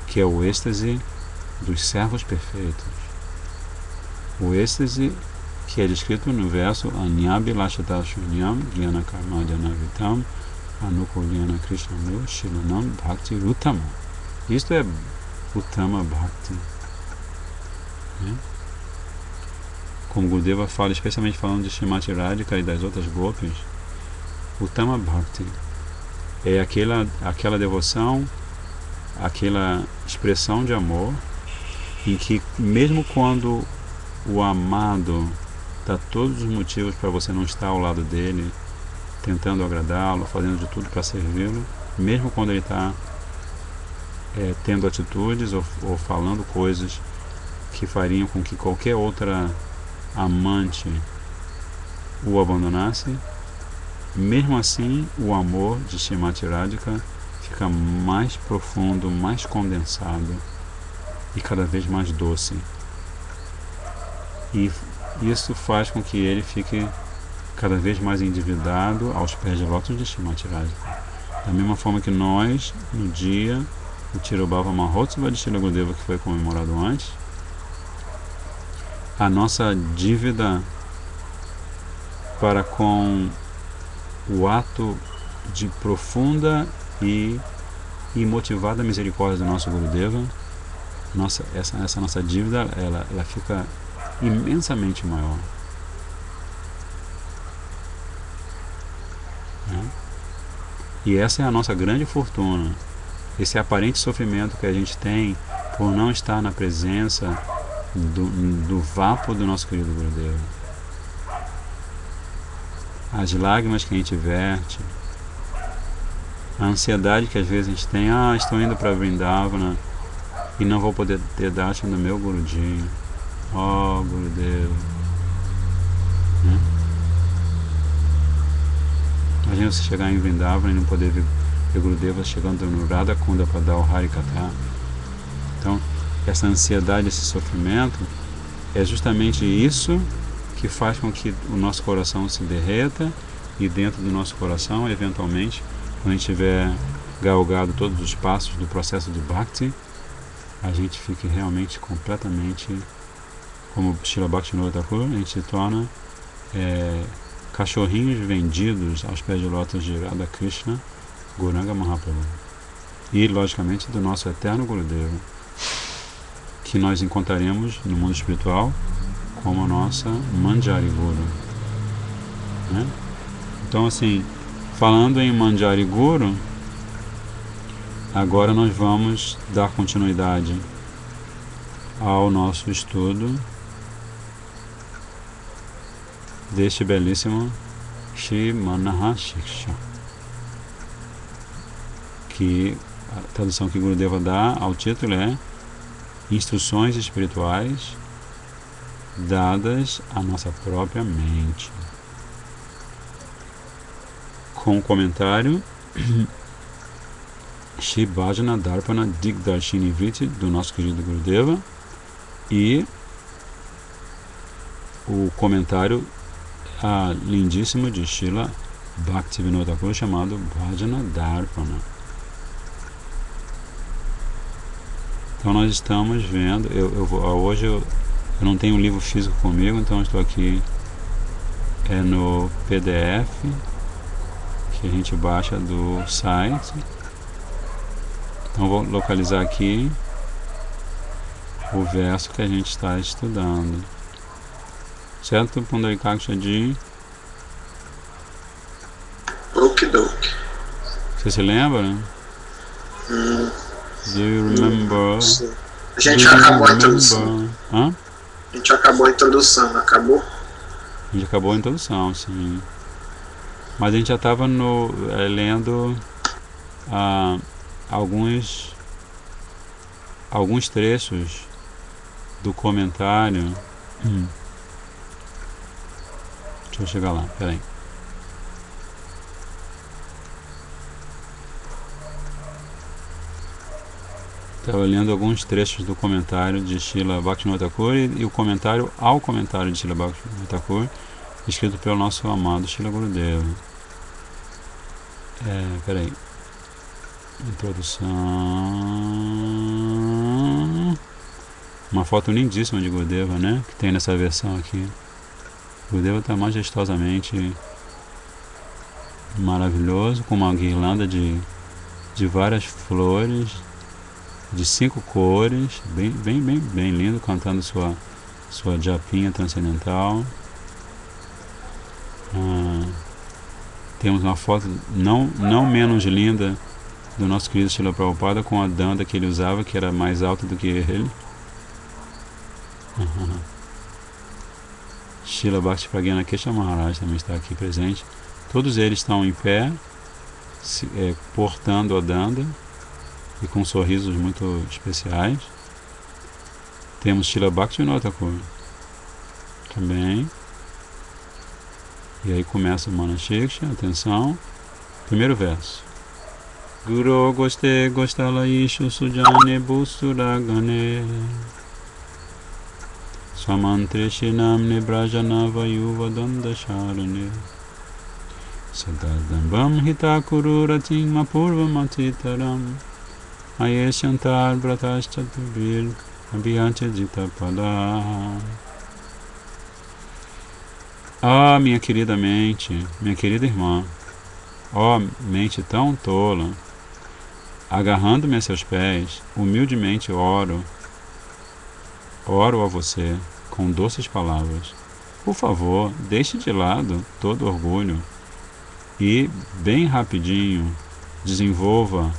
que é o êxtase dos servos perfeitos, o êxtase que é descrito no verso Anyabilashata Shunyam Gyana Karma Janavitam Anukulyana Krishnanu Shilanam Bhakti Ruttama. Isto é Uttama Bhakti, né? Como Gurudeva fala, especialmente falando de Srimati Radhika e das outras gopis, Uttama Bhakti é aquela devoção, aquela expressão de amor em que, mesmo quando o amado dá todos os motivos para você não estar ao lado dele, tentando agradá-lo, fazendo de tudo para servi-lo, mesmo quando ele está tendo atitudes ou falando coisas que fariam com que qualquer outra amante o abandonasse, mesmo assim o amor de Srimati Radhika fica mais profundo, mais condensado e cada vez mais doce. E isso faz com que ele fique cada vez mais endividado aos pés de lótus de Srimati Radhika. Da mesma forma que nós, no dia do Tirobhava Mahotsava de Srila Gurudeva, que foi comemorado antes, a nossa dívida para com o ato de profunda e motivada misericórdia do nosso Gurudeva, essa nossa dívida ela fica imensamente maior, né? E essa é a nossa grande fortuna, esse aparente sofrimento que a gente tem por não estar na presença do vapo do nosso querido Gurudeva, as lágrimas que a gente verte, a ansiedade que às vezes a gente tem, estou indo para Vrindavana e não vou poder ter darshan do meu Guruji, Gurudeva, né? Imagina você chegar em Vrindavana e não poder ver Gurudeva chegando no Radha Kunda para dar o Harikatha. Então, essa ansiedade, esse sofrimento, é justamente isso que faz com que o nosso coração se derreta, e dentro do nosso coração, eventualmente, quando a gente tiver galgado todos os passos do processo de Bhakti, a gente fique realmente completamente, como Srila Bhaktivinoda Thakur, a gente se torna cachorrinhos vendidos aos pés de lótus de Radha Krishna, Gauranga Mahaprabhu, e logicamente do nosso eterno Gurudeva, que nós encontraremos no mundo espiritual como a nossa Manjari Guru, né? Então, assim, falando em Manjari Guru, agora nós vamos dar continuidade ao nosso estudo deste belíssimo Shri Manaha Shiksha, que a tradução que Gurudeva dá ao título é Instruções Espirituais dadas à nossa própria mente, com o comentário Shri Bhajana Darpana Digdarshini Vriti do nosso querido Gurudeva, e o comentário lindíssimo de Srila Bhaktivinoda Thakur chamado Bhajana Darpana. Então nós estamos vendo, hoje eu não tenho um livro físico comigo, então eu estou aqui no PDF que a gente baixa do site. Então vou localizar aqui o verso que a gente está estudando. Certo, Pundarikakshaji? Okidoki. Você se lembra? Do you remember? A gente já acabou a introdução. Hã? A gente acabou a introdução, não acabou? A gente acabou a introdução, sim. Mas a gente já estava lendo alguns trechos do comentário. Deixa eu chegar lá, peraí. Estava lendo alguns trechos do comentário de Srila Bhaktivinoda Thakur e o comentário ao comentário de Srila Bhaktivinoda Thakur, escrito pelo nosso amado Srila Gurudeva. Peraí. Introdução. Uma foto lindíssima de Gurudeva, né? Que tem nessa versão aqui. Gurudeva está majestosamente maravilhoso, com uma guirlanda de várias flores, de 5 cores, bem lindo, cantando sua japinha transcendental. Temos uma foto não menos linda do nosso querido Srila Prabhupada com a danda que ele usava, que era mais alta do que ele. Srila Bhakti Pragyana Kesha Maharaj também está aqui presente. Todos eles estão em pé, portando a danda e com sorrisos muito especiais. Temos Srila Bhaktivinoda Thakur também. E aí começa o Manashiksha, atenção, primeiro verso. Guru goste gostala ishu sujane busturagane Swamantre shinamne brajana vayuvadanda sharane Sadadambam hitakuru ratim mapurvamatitaram Ayeshantar brataschatubir abhyante jitapada. Minha querida mente, minha querida irmã, mente tão tola, agarrando-me a seus pés, humildemente oro a você com doces palavras. Por favor, deixe de lado todo orgulho e, bem rapidinho, desenvolva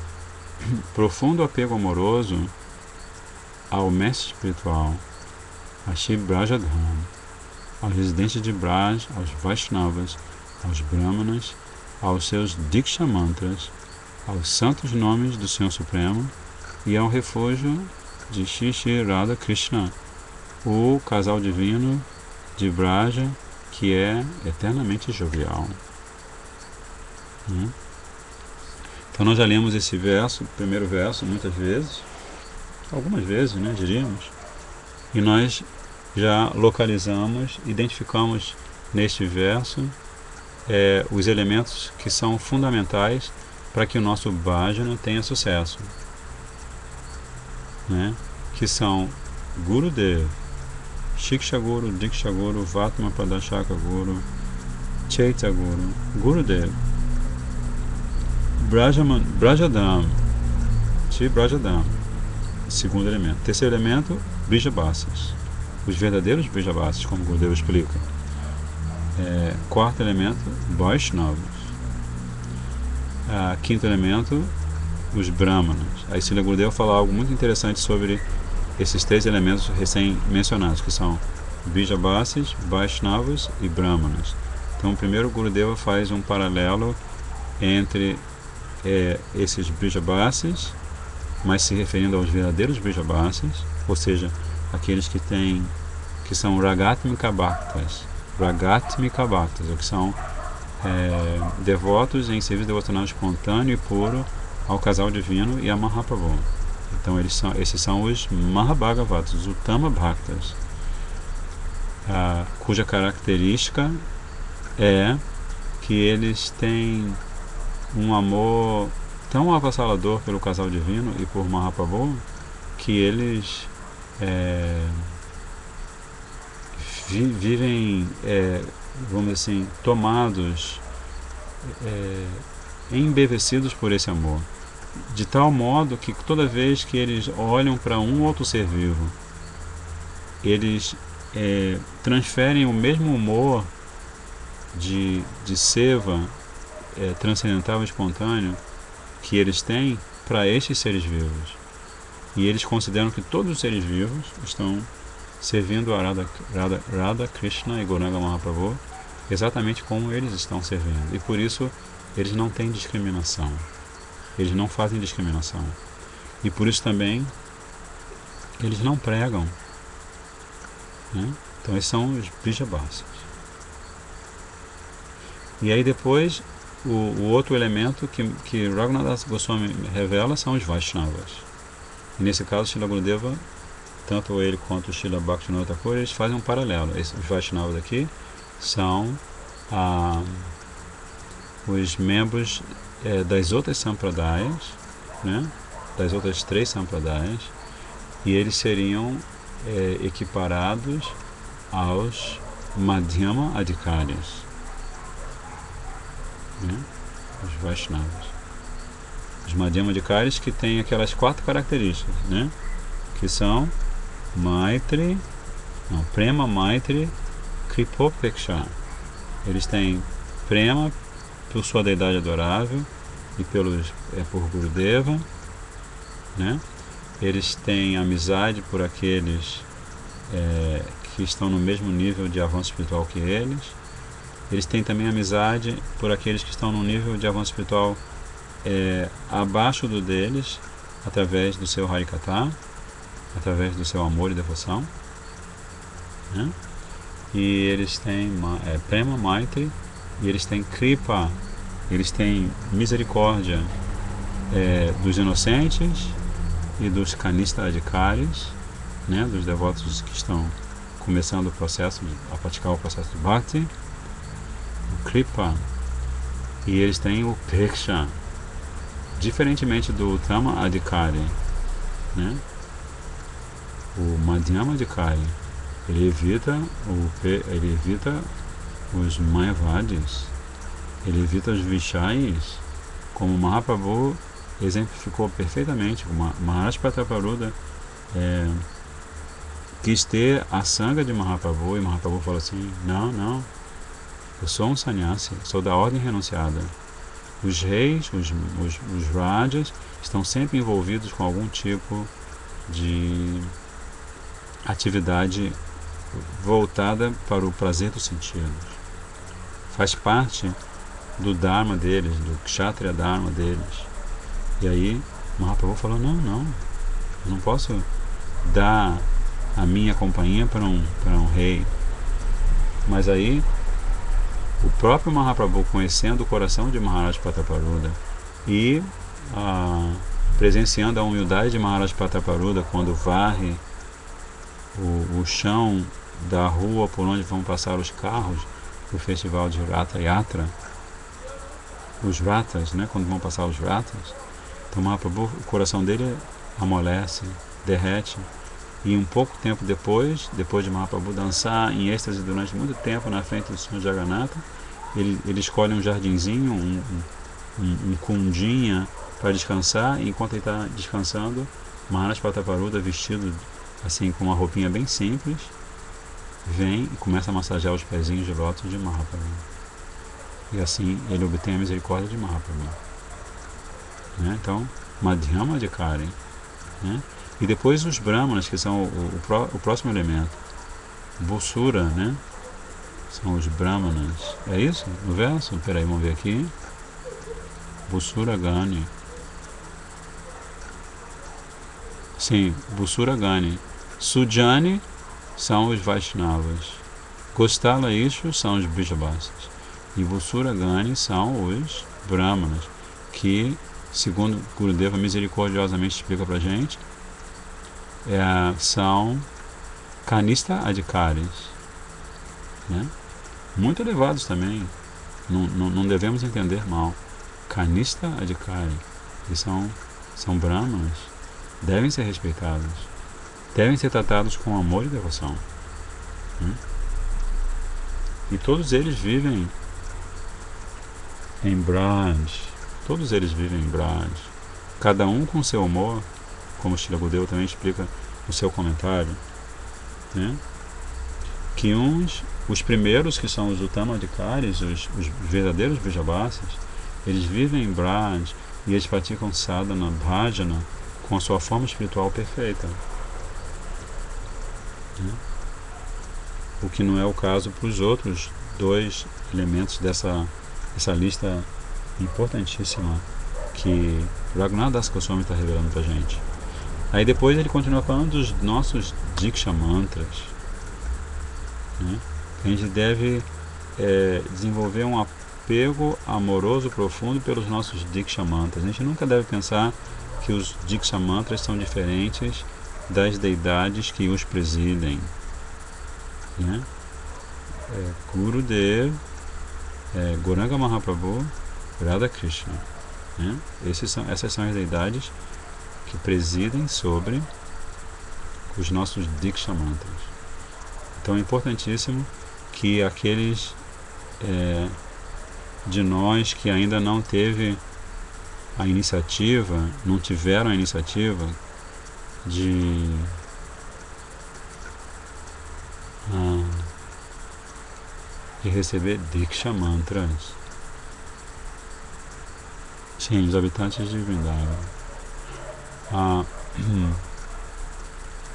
profundo apego amoroso ao mestre espiritual, a Shri Brajadham, aos residentes de Braj, aos Vaishnavas, aos Brahmanas, aos seus Diksha Mantras, aos santos nomes do Senhor Supremo e ao refúgio de Shri Shri Radha Krishna, o casal divino de Braja, que é eternamente jovial. Então nós já lemos esse verso, o primeiro verso, muitas vezes, algumas vezes, né, diríamos, e nós já localizamos, identificamos neste verso os elementos que são fundamentais para que o nosso bhajana tenha sucesso, né? Que são Gurudev, Shiksha Guru, Diksha Guru, Vatma Padashaka Guru, Chaita Guru, Gurudev, Brajadam, Shri Brajadam, segundo elemento. Terceiro elemento, Brijabasas, os verdadeiros Brijabasas, como Gurudeva explica. Quarto elemento, Vaishnavas. Quinto elemento, os Brahmanas. Aí Srila Gurudeva fala algo muito interessante sobre esses 3 elementos recém-mencionados, que são Brijabasas, Vaishnavas e Brahmanas. Então, primeiro Gurudeva faz um paralelo entre esses Brijabasas, mas se referindo aos verdadeiros Brijabasas, ou seja, aqueles que são Ragatmika Bhaktas, ou que são devotos em serviço devocional espontâneo e puro ao casal divino e a Mahaprabhu. Então esses são os Mahabhagavatas, os Uttama Bhaktas. cuja característica é que eles têm um amor tão avassalador pelo casal divino e por Mahaprabhu que eles vivem, vamos dizer assim, tomados, embevecidos por esse amor, de tal modo que toda vez que eles olham para um outro ser vivo, eles transferem o mesmo humor de seva transcendental e espontâneo que eles têm para estes seres vivos. E eles consideram que todos os seres vivos estão servindo a Radha Krishna e Gauranga Mahaprabhu exatamente como eles estão servindo. E por isso eles não têm discriminação. Eles não fazem discriminação. E por isso também eles não pregam. Né? Então esses são os Brijabasas. E aí depois o outro elemento que Raghunath Goswami revela são os Vaishnavas. E nesse caso, Srila Gurudeva, tanto ele quanto o Srila Bhaktivinoda Thakur, eles fazem um paralelo. Os Vaishnavas aqui são os membros das outras sampradayas, né? Das outras 3 sampradayas, e eles seriam equiparados aos Madhyama Adhikaris, né? Os Vaishnavas. Os Madhyama Adhikaris que têm aquelas 4 características, né? Que são Prema, Maitri, Kripopeksha. Eles têm Prema por sua deidade adorável e por Gurudeva, né? Eles têm amizade por aqueles que estão no mesmo nível de avanço espiritual que eles. Eles têm também amizade por aqueles que estão no nível de avanço espiritual abaixo do deles, através do seu Harikatha, através do seu amor e devoção, né? E eles têm Prema, Maitri, e eles têm Kripa, eles têm misericórdia dos inocentes e dos Kanista Adhikaris, né? Dos devotos que estão começando a praticar o processo de Bhakti, o Kripa, e eles têm o Peksha, diferentemente do Uttama Adhikari, né? O Madhyama Adhikari, ele evita os Mayavadis, ele evita os Vishais, como Mahaprabhu exemplificou perfeitamente. Maharaj Prataparuda quis ter a sanga de Mahaprabhu, e Mahaprabhu falou assim: não, eu sou um sannyasi, sou da ordem renunciada. Os reis, os rajas, estão sempre envolvidos com algum tipo de atividade voltada para o prazer dos sentidos. Faz parte do Dharma deles, do Kshatriya Dharma deles. E aí Mahaprabhu falou: não, eu não posso dar a minha companhia para um rei. Mas aí o próprio Mahaprabhu, conhecendo o coração de Maharaj Prataparuda e presenciando a humildade de Maharaj Prataparuda quando varre o chão da rua por onde vão passar os carros do festival de Ratha Yatra, os Rathas, né, quando vão passar os Rathas, então Mahaprabhu, o coração dele amolece, derrete, e um pouco tempo depois de Mahaprabhu dançar em êxtase durante muito tempo na frente do Senhor Jagannatha, ele escolhe um jardinzinho, um kundinha para descansar, e enquanto ele está descansando, Maharaj Prataparuda, vestido assim com uma roupinha bem simples, vem e começa a massagear os pezinhos de lótus de Mahaprabhu. E assim ele obtém a misericórdia de Mahaprabhu, né? Então, Madhyama Adhikari, né? E depois os Brahmanas, que são o próximo elemento, Busura, né? São os Brahmanas. É isso? No verso? Peraí, vamos ver aqui. Busura Gani. Sim, Busura Gani. Sujani são os Vaishnavas. Gostala Ishu são os Brijabasas. E Busura Gani são os Brahmanas, que, segundo Gurudeva misericordiosamente explica pra gente, são Kanista Adhikaris, né? Muito elevados também, não devemos entender mal. Kanista Adhikari, eles são brahmanas, devem ser respeitados, devem ser tratados com amor e devoção, né? E todos eles vivem em Braj, todos eles vivem em Braj, cada um com seu amor, como Srila Gurudeva também explica no seu comentário, né? Que os primeiros, que são os Uttama Adhikaris, os verdadeiros Vrijavasis, eles vivem em Braj e eles praticam sadhana, bhajana, com a sua forma espiritual perfeita, né? O que não é o caso para os outros dois elementos dessa lista importantíssima que Raghunath Das Goswami está revelando para a gente. Aí depois ele continua falando dos nossos Diksha Mantras, né? A gente deve desenvolver um apego amoroso profundo pelos nossos Diksha Mantras. A gente nunca deve pensar que os Diksha Mantras são diferentes das deidades que os presidem, né? Gurudev, Gauranga Mahaprabhu, Radha Krishna, né? Essas são as deidades que presidem sobre os nossos Diksha Mantras. Então é importantíssimo que aqueles de nós que ainda não tiveram a iniciativa de receber Diksha Mantras. Sim, os habitantes de Vrindavan.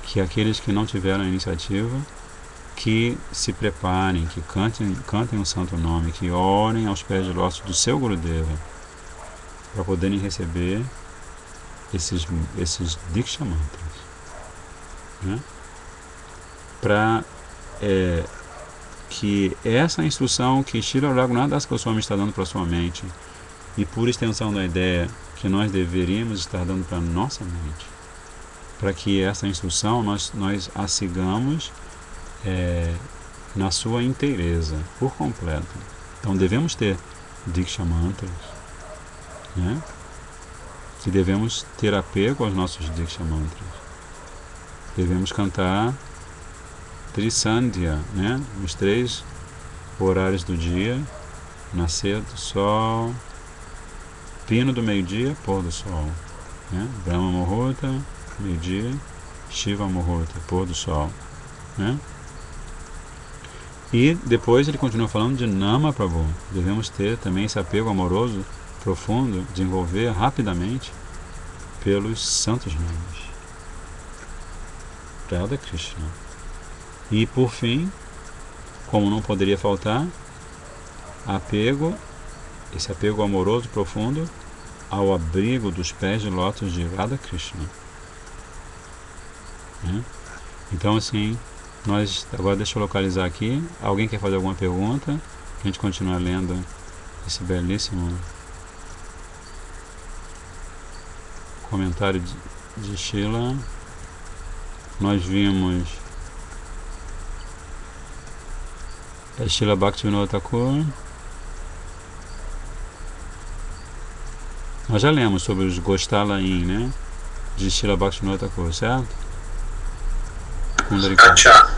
Que aqueles que não tiveram a iniciativa, que se preparem, que cantem o santo nome, que orem aos pés de lótus do seu Gurudeva, para poderem receber esses Diksha Mantras, né? Para que essa instrução que Srila Raghunath Das Goswami está dando para a sua mente, e por extensão da ideia que nós deveríamos estar dando para a nossa mente, para que essa instrução nós a sigamos na sua inteireza, por completo. Então devemos ter Diksha Mantras, né? Que devemos ter apego aos nossos Diksha Mantras. Devemos cantar Trisandhya, né? Nos 3 horários do dia: nascer do sol, pino do meio-dia, pôr do sol, né? Brahma Muhurta, meio-dia, Shiva Muhurta, pôr do sol, né? E depois ele continua falando de Nama Prabhu. Devemos ter também esse apego amoroso profundo, desenvolver rapidamente pelos santos nomes. Radha Krishna. E por fim, como não poderia faltar, esse apego amoroso profundo ao abrigo dos pés de lótus de Radha Krishna, né? Então assim, agora deixa eu localizar aqui. Alguém quer fazer alguma pergunta? A gente continua lendo esse belíssimo comentário de Srila. Nós vimos Srila Bhaktivinoda Thakur. Nós já lemos sobre os Gostalaim, né? De Srila Bhaktivinoda Thakur, certo? Achá.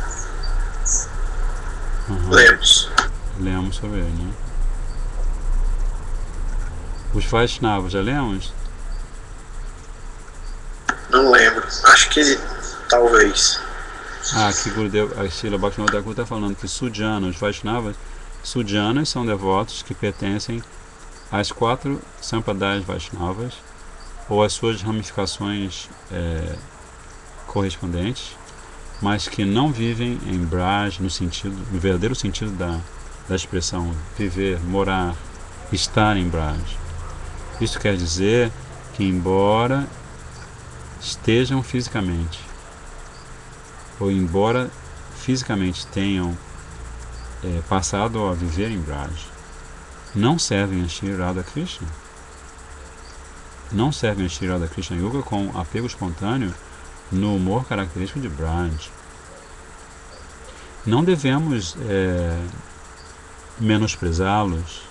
Lemos sobre ele, né? Os Vaishnavas, já lemos? Não lembro. Acho que talvez. Aqui a Srila Bhaktivinoda Thakur está falando que Sujana, os Vaishnavas, Sujanas são devotos que pertencem às 4 Sampradayas Vaishnavas ou às suas ramificações correspondentes, mas que não vivem em Braj no verdadeiro sentido da expressão viver, morar, estar em Braj. Isso quer dizer que, embora estejam fisicamente, ou embora fisicamente tenham passado a viver em Braj, não servem a Shri Radha Krishna. Não servem a Shri Radha Krishna Yoga com apego espontâneo no humor característico de Braj. Não devemos menosprezá-los,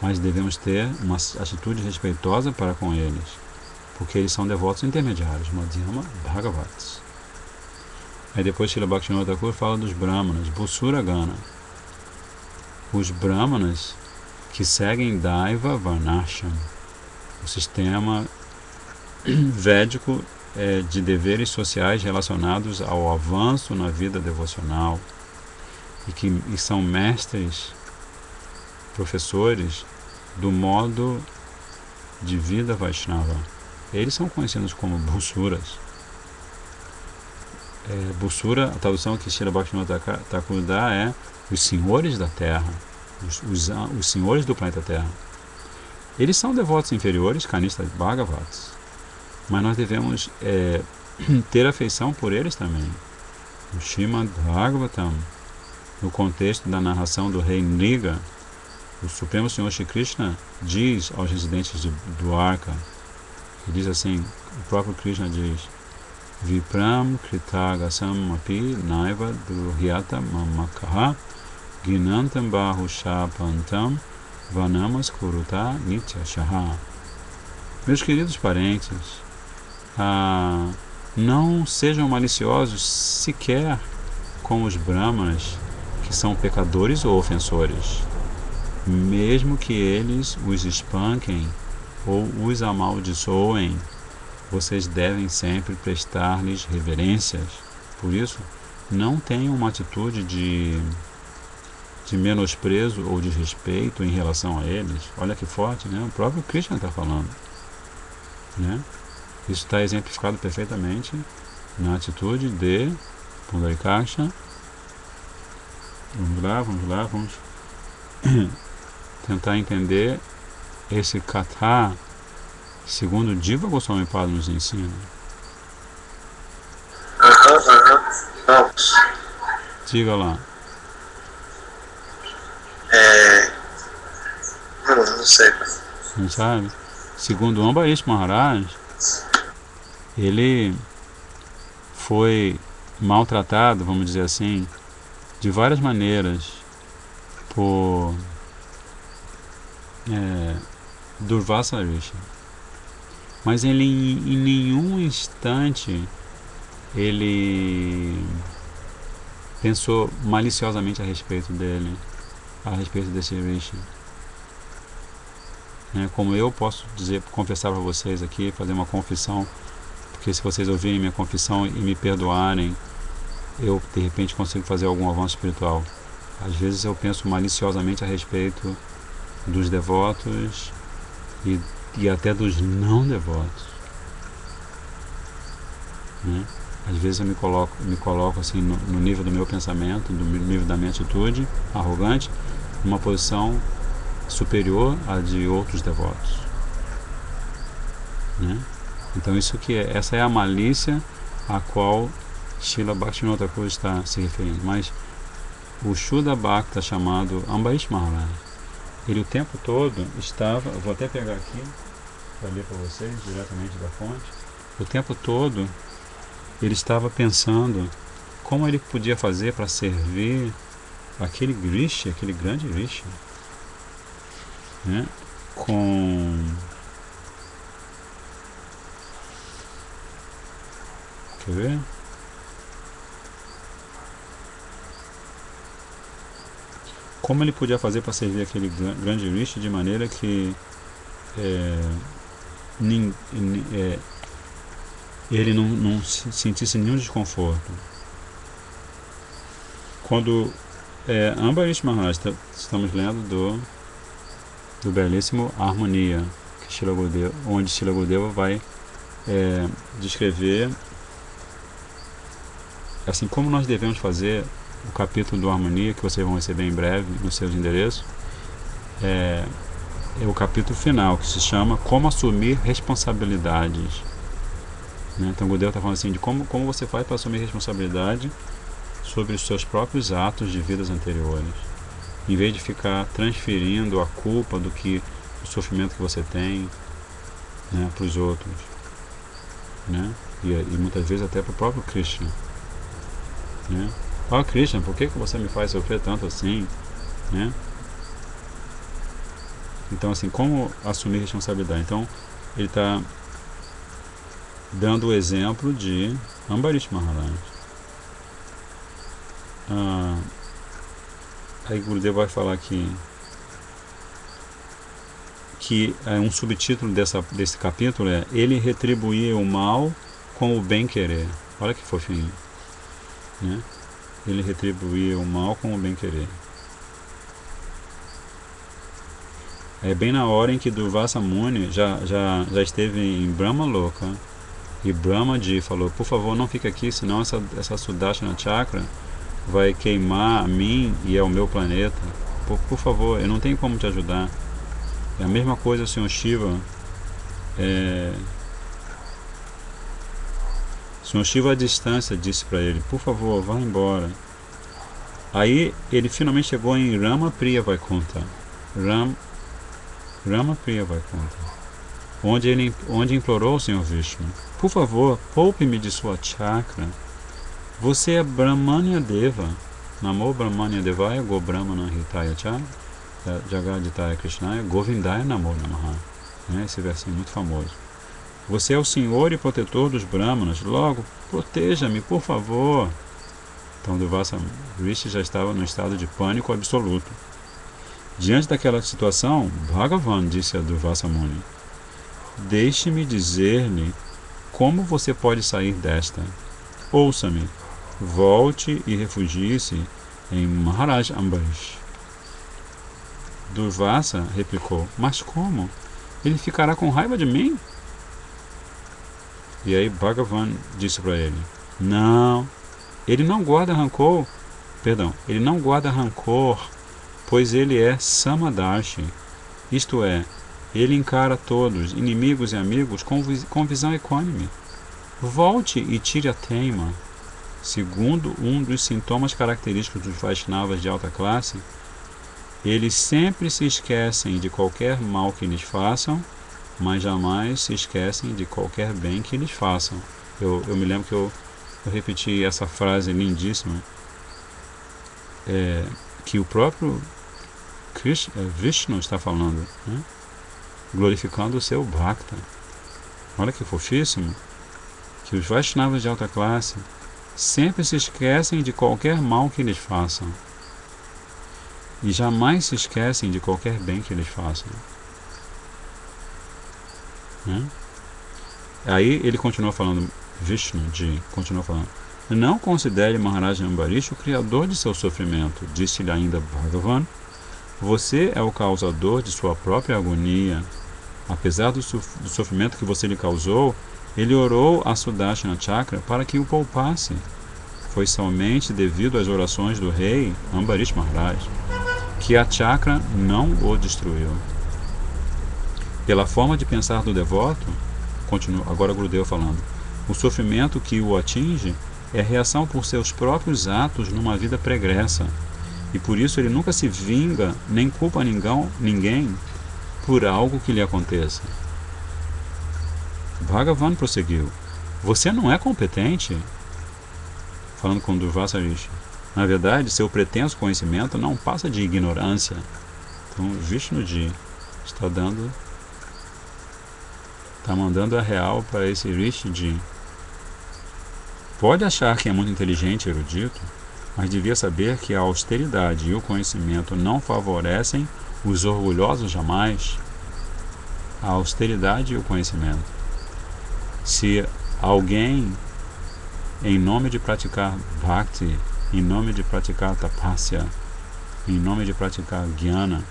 mas devemos ter uma atitude respeitosa para com eles, porque eles são devotos intermediários, Madhyama Bhagavats. Aí depois Srila Bhaktivinoda Thakur fala dos Brahmanas, Busura Gana. Os Brahmanas que seguem Daiva Varnasham, o sistema védico de deveres sociais relacionados ao avanço na vida devocional e são mestres, professores do modo de vida Vaishnava. Eles são conhecidos como Busuras. Busura, a tradução que Srila Bhaktivinoda Thakur dá é os senhores da Terra, os senhores do planeta Terra. Eles são devotos inferiores, Kanistas Bhagavats, mas nós devemos ter afeição por eles também. No Srimad Bhagavatam, no contexto da narração do rei Nriga, o Supremo Senhor Shri Krishna diz aos residentes de Dwarka, ele diz assim, o próprio Krishna diz: Vipram Kritagasam api naiva durhyata mamakaha ginantam bahushapantam vanamas kuruta nityashaha. Meus queridos parentes, não sejam maliciosos sequer com os brahmanas que são pecadores ou ofensores, mesmo que eles os espanquem ou os amaldiçoem. Vocês devem sempre prestar-lhes reverências. Por isso, não tenham uma atitude de menosprezo ou desrespeito em relação a eles. Olha que forte, né? O próprio Krishna está falando, né? Isso está exemplificado perfeitamente na atitude de Pundarikaksha. Vamos lá, vamos tentar entender esse katha segundo Diva Goswami Pada nos ensina. Vamos. Diga lá. Não sei. Não sabe? Segundo Ambarish Maharaj, ele foi maltratado, vamos dizer assim, de várias maneiras por Durvasa Rishi. Mas ele em nenhum instante ele pensou maliciosamente a respeito dele, a respeito desse Rishi. Como eu posso confessar para vocês aqui, fazer uma confissão, porque se vocês ouvirem minha confissão e me perdoarem, eu de repente consigo fazer algum avanço espiritual. Às vezes eu penso maliciosamente a respeito dos devotos e até dos não devotos, né? Às vezes eu me coloco assim no nível do meu pensamento, no nível da minha atitude arrogante, numa posição superior à de outros devotos, né? Então essa é a malícia a qual Srila Bhaktivinoda Thakur está se referindo. Mas o Shuddha Bhakta chamado Ambarish Maharaj, ele o tempo todo estava, eu vou até pegar aqui para ler para vocês diretamente da fonte, o tempo todo ele estava pensando como ele podia fazer para servir aquele Rishi, aquele grande Rishi, né? Quer ver? Como ele podia fazer para servir aquele grande Rishi de maneira que ele não sentisse nenhum desconforto. Quando Ambarish Maharaj, estamos lendo do belíssimo Harmonia, onde Srila Gurudeva vai descrever assim como nós devemos fazer. O capítulo do Harmonia, que vocês vão receber em breve nos seus endereços, é o capítulo final, que se chama Como Assumir Responsabilidades, né? Então o Gurudeva está falando assim de como você faz para assumir responsabilidade sobre os seus próprios atos de vidas anteriores, em vez de ficar transferindo a culpa o sofrimento que você tem, né, para os outros, né? E muitas vezes até para o próprio Krishna, né? ó Krishna, por que você me faz sofrer tanto assim, né? Então assim, como assumir responsabilidade? Então ele está dando o exemplo de Ambarish Maharaj. Aí Gurudeva vai falar que é um subtítulo desse capítulo é ele retribuir o mal com o bem-querer. Olha que fofinho, né? Ele retribuir o mal com o bem-querer. É bem na hora em que Durvasa Muni já esteve em Brahma Loka e Brahmaji falou, por favor não fique aqui, senão essa Sudarshana Chakra vai queimar a mim e ao meu planeta. Por favor, eu não tenho como te ajudar. É a mesma coisa o Sr. Shiva. O Sr. Shiva à distância disse para ele, por favor, vá embora. Aí ele finalmente chegou em Rama Priya Vaikuntha. Rama Priya Vaikuntha, onde implorou o Senhor Vishnu, por favor, poupe-me de sua chakra. Você é Brahmanya Deva. Namo Brahmanya Devaya Go Brahmana Hitaya Cha Jagaditaya Krishnaya Govindaya Namo Namaha. Esse versinho muito famoso. Você é o Senhor e protetor dos Brahmanas, logo, proteja-me, por favor. Então Durvasa Rishi já estava no estado de pânico absoluto. Diante daquela situação, Bhagavan disse a Durvasa Muni, deixe-me dizer-lhe como você pode sair desta. Ouça-me, volte e refugie-se em Maharaj Ambarish. Durvasa replicou, mas como? Ele ficará com raiva de mim? E aí Bhagavan disse para ele, não, ele não guarda rancor, pois ele é Samadarshi, isto é, ele encara todos, inimigos e amigos, com visão equânime. Volte e tire a teima. Segundo um dos sintomas característicos dos Vaishnavas de alta classe, eles sempre se esquecem de qualquer mal que lhes façam, mas jamais se esquecem de qualquer bem que lhes façam. Eu me lembro que eu repeti essa frase lindíssima, que o próprio Vishnu está falando, né? Glorificando o seu Bhakta. Olha que fofíssimo, que os Vaishnavas de alta classe sempre se esquecem de qualquer mal que lhes façam e jamais se esquecem de qualquer bem que lhes façam, né? Aí ele continua falando, continua falando, não considere Maharaj Ambarish o criador de seu sofrimento, disse-lhe ainda Bhagavan, você é o causador de sua própria agonia. Apesar do sofrimento que você lhe causou, ele orou a Sudarshana Chakra para que o poupasse. Foi somente devido às orações do rei Ambarish Maharaj que a chakra não o destruiu. Pela forma de pensar do devoto, continua agora Gurudeva falando, o sofrimento que o atinge é reação por seus próprios atos numa vida pregressa, e por isso ele nunca se vinga nem culpa ninguém por algo que lhe aconteça. Bhagavan prosseguiu, você não é competente? Falando com Durvasa Rishi. Na verdade, seu pretenso conhecimento não passa de ignorância. Então Vishnuji está mandando a real para esse Rishiji. Pode achar que é muito inteligente e erudito, mas devia saber que a austeridade e o conhecimento não favorecem os orgulhosos jamais. A austeridade e o conhecimento. Se alguém, em nome de praticar bhakti, em nome de praticar tapasya, em nome de praticar jnana,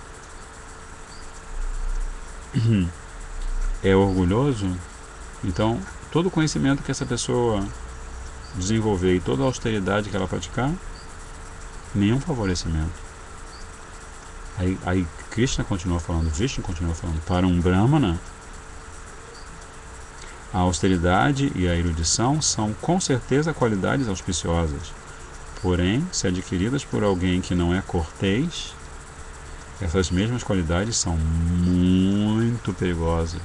é orgulhoso, então todo o conhecimento que essa pessoa desenvolver e toda a austeridade que ela praticar, nenhum favorecimento. Aí Krishna continua falando, Vishnu continua falando, para um Brahmana, a austeridade e a erudição são com certeza qualidades auspiciosas. Porém, se adquiridas por alguém que não é cortês, essas mesmas qualidades são muito perigosas.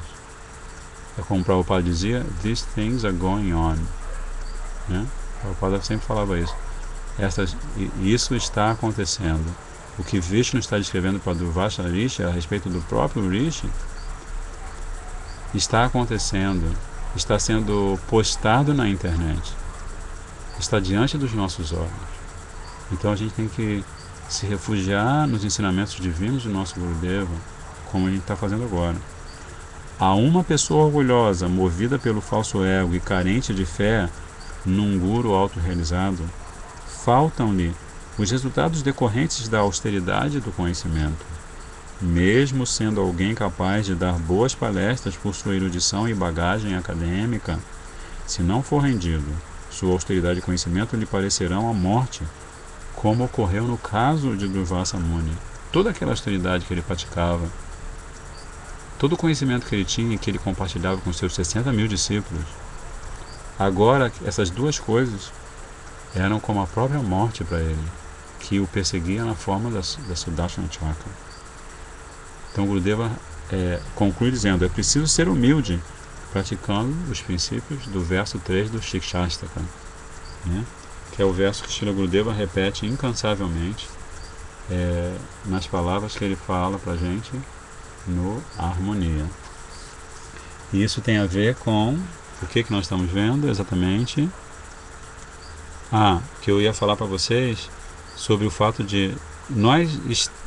É como o Prabhupada dizia, these things are going on. Né? O Prabhupada sempre falava isso. Isso está acontecendo. O que Vishnu está descrevendo para Durvasa Rishi a respeito do próprio Rishi está acontecendo, está sendo postado na internet, está diante dos nossos olhos. Então a gente tem que se refugiar nos ensinamentos divinos do nosso Gurudeva, como a gente está fazendo agora. A uma pessoa orgulhosa, movida pelo falso ego e carente de fé num guru autorrealizado, faltam-lhe os resultados decorrentes da austeridade do conhecimento. Mesmo sendo alguém capaz de dar boas palestras por sua erudição e bagagem acadêmica, se não for rendido, sua austeridade de conhecimento lhe parecerão a morte, como ocorreu no caso de Durvasa Muni. Toda aquela austeridade que ele praticava, todo o conhecimento que ele tinha e que ele compartilhava com seus 60 mil discípulos, agora essas duas coisas eram como a própria morte para ele, que o perseguia na forma da Sudarshana Chakra. Então Gurudeva conclui dizendo: é preciso ser humilde, praticando os princípios do verso 3 do Shikshastaka, né? Que é o verso que Srila Gurudeva repete incansavelmente nas palavras que ele fala para a gente no Harmonia. E isso tem a ver com o que nós estamos vendo exatamente. Que eu ia falar para vocês sobre o fato de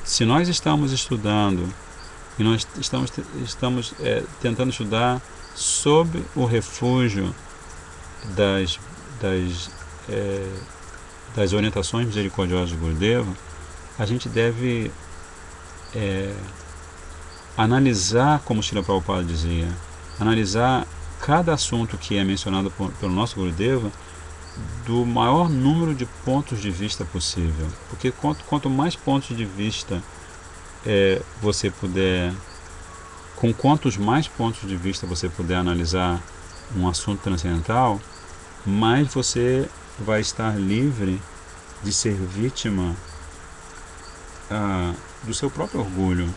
se nós estamos estudando e nós estamos tentando estudar sob o refúgio das orientações misericordiosas de Gurudeva, a gente deve analisar, como Srila Prabhupada dizia, analisar cada assunto que é mencionado pelo nosso Gurudeva do maior número de pontos de vista possível, porque quanto mais pontos de vista você puder, com quantos mais pontos de vista você puder analisar um assunto transcendental, mais você vai estar livre de ser vítima do seu próprio orgulho,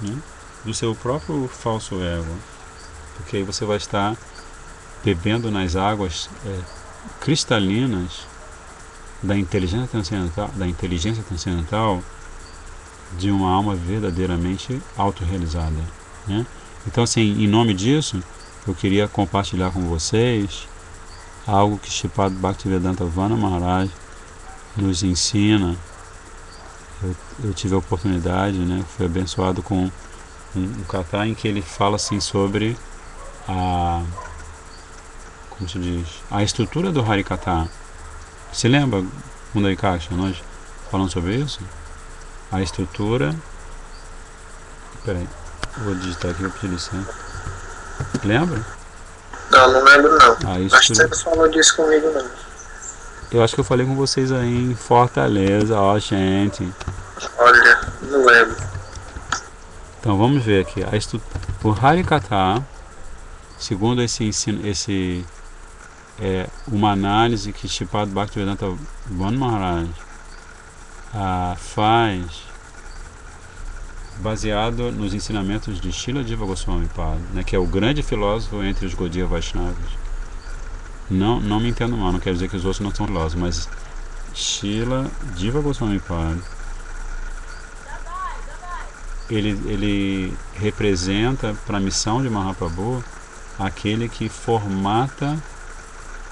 né? Do seu próprio falso ego, porque aí você vai estar bebendo nas águas cristalinas da inteligência transcendental de uma alma verdadeiramente autorrealizada, né? Então, assim, em nome disso, eu queria compartilhar com vocês algo que Sripad Bhaktivedanta Vana Maharaj nos ensina. Eu tive a oportunidade, né, fui abençoado com um kata em que ele fala assim sobre como se diz, a estrutura do Harikata. Se lembra, Mundarikasha, nós falamos sobre isso? A estrutura... Peraí, vou digitar aqui, vou pedir licença. Lembra? Não lembro não. Acho que você não falou disso comigo não. Eu acho que eu falei com vocês aí em Fortaleza, gente. Olha, não lembro. Então vamos ver aqui. O Harikata, segundo esse ensino, uma análise que Sripad Bhaktivedanta Vana Maharaj faz baseado nos ensinamentos de Srila Jiva Goswami Pada, né, que é o grande filósofo entre os Gaudiya Vaishnavas. Não me entendo mal, não quero dizer que os outros não são filósofos, mas Srila Jiva Goswami Pada, ele representa para a missão de Mahaprabhu aquele que formata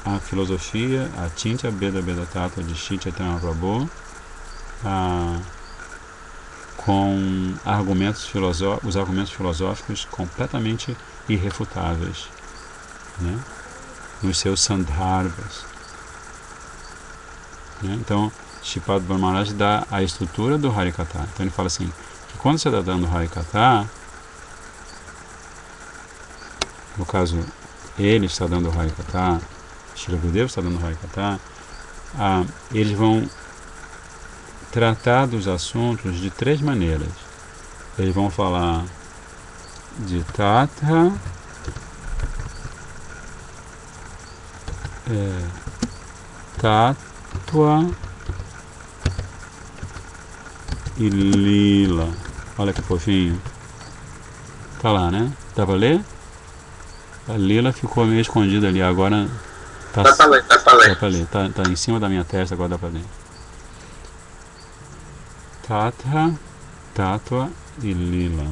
a filosofia, a Chintya Beda Beda Tattva de Shri Chaitanya Mahaprabhu, com os argumentos filosóficos completamente irrefutáveis, né, nos seus sandarbhas, né? Então, Sripad Maharaj dá a estrutura do Harikata. Então ele fala assim, que quando você está dando Harikata, no caso, ele está dando Harikata, Srila Gurudeva está dando Harikata, eles vão tratar dos assuntos de três maneiras. Eles vão falar de Tattva, Tattva e Lila. Olha que fofinho. Tá lá, né? Dá pra ler? A Lila ficou meio escondida ali. Agora Dá pra ler, dá pra ler. Dá pra ler. Tá em cima da minha testa, agora dá pra ler. Tattva, Tattva e Lila.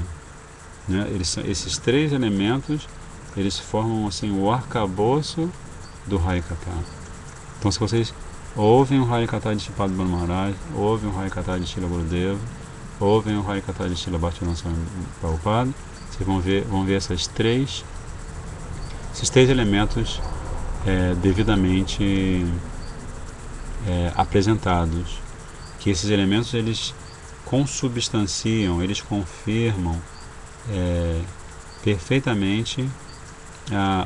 Né? Esses três elementos, eles formam assim, o arcabouço do Harikata. Então, se vocês ouvem o Harikata de Sripad Balu Maharaj, ouvem o Harikata de Srila Gurudeva, ouvem o Harikata de Srila Bhaktivinoda Swami Prabhupada, vocês vão ver esses três elementos devidamente apresentados. Que esses elementos, eles consubstanciam, eles confirmam perfeitamente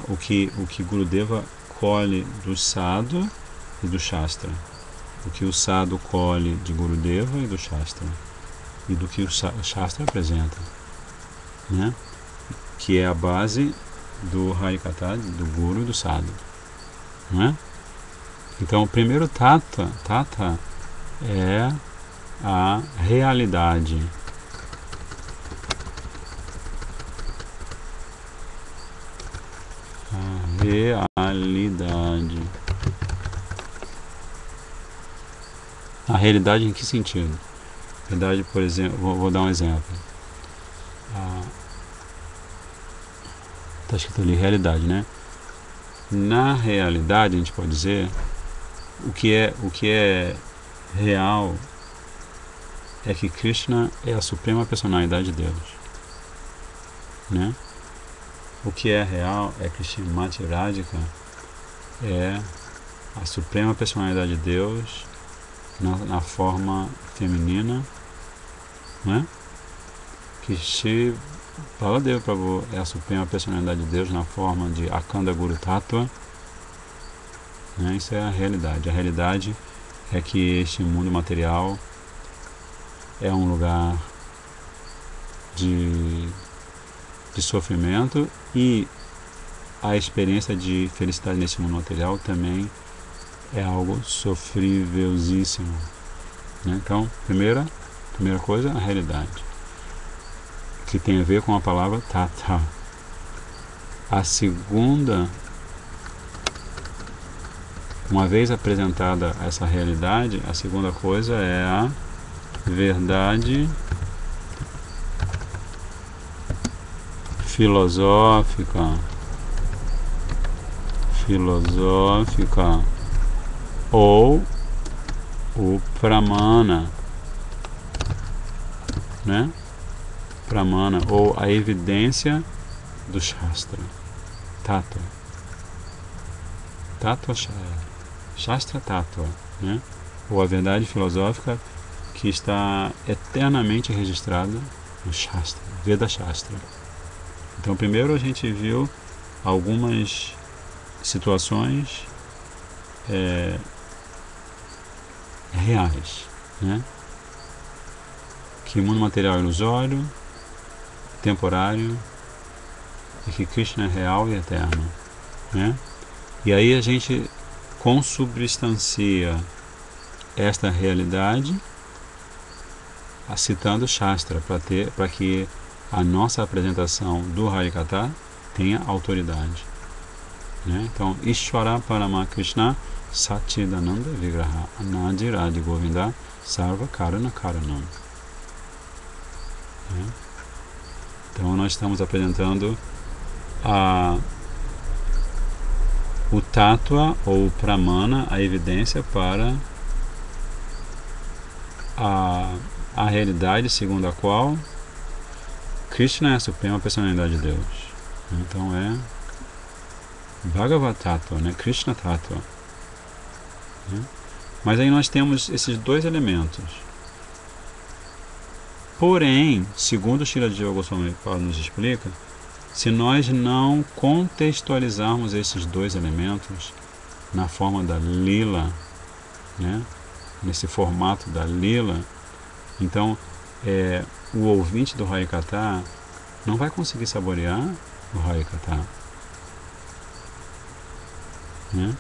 o que Gurudeva colhe do Sadhu e do Shastra, o que o Sadhu colhe de Gurudeva e do Shastra, e do que o Shastra apresenta, né? Que é a base do Harikata, do Guru e do Sadhu, né? Então, o primeiro Tata é a realidade. A realidade. A realidade em que sentido? A realidade, por exemplo, vou dar um exemplo. Está escrito ali, realidade, né? Na realidade, a gente pode dizer, o que é real é que Krishna é a suprema personalidade de Deus, né? O que é real é que Srimati Radhika é a suprema personalidade de Deus na forma feminina, né? Que Shri Baladeva Prabhu é a suprema personalidade de Deus na forma de Akanda Guru Tattva, né? Isso é a realidade. A realidade é que este mundo material é um lugar de sofrimento, e a experiência de felicidade nesse mundo material também é algo sofrívelzíssimo, né? Então, primeira coisa, a realidade, que tem a ver com a palavra Tata. A segunda, uma vez apresentada essa realidade, a segunda coisa é a verdade filosófica ou o Pramana, né? Pramana, ou a evidência do Shastra. Tattva. Shastra Tattva, né? Ou a verdade filosófica que está eternamente registrada no Shastra, Veda Shastra. Então, primeiro a gente viu algumas situações reais, né? Que o mundo material é ilusório, temporário, e que Krishna é real e eterno, né? E aí a gente consubstancia esta realidade citando Shastra, para que a nossa apresentação do Harikata tenha autoridade, né? Então, Ishvara Parama Krishna Satchidananda Vigraha Anadi Radhi Govinda Sarva Karana Karanam, né? Então, nós estamos apresentando o Tattva ou o Pramana, a evidência para a realidade segundo a qual Krishna é a suprema personalidade de Deus. Então é Bhagavad Tattva, né? Krishna Tattva, né? Mas aí nós temos esses dois elementos. Porém, segundo Srila Jiva Goswami nos explica, se nós não contextualizarmos esses dois elementos na forma da lila, né? Nesse formato da lila, então o ouvinte do Harikata não vai conseguir saborear o Harikata, né?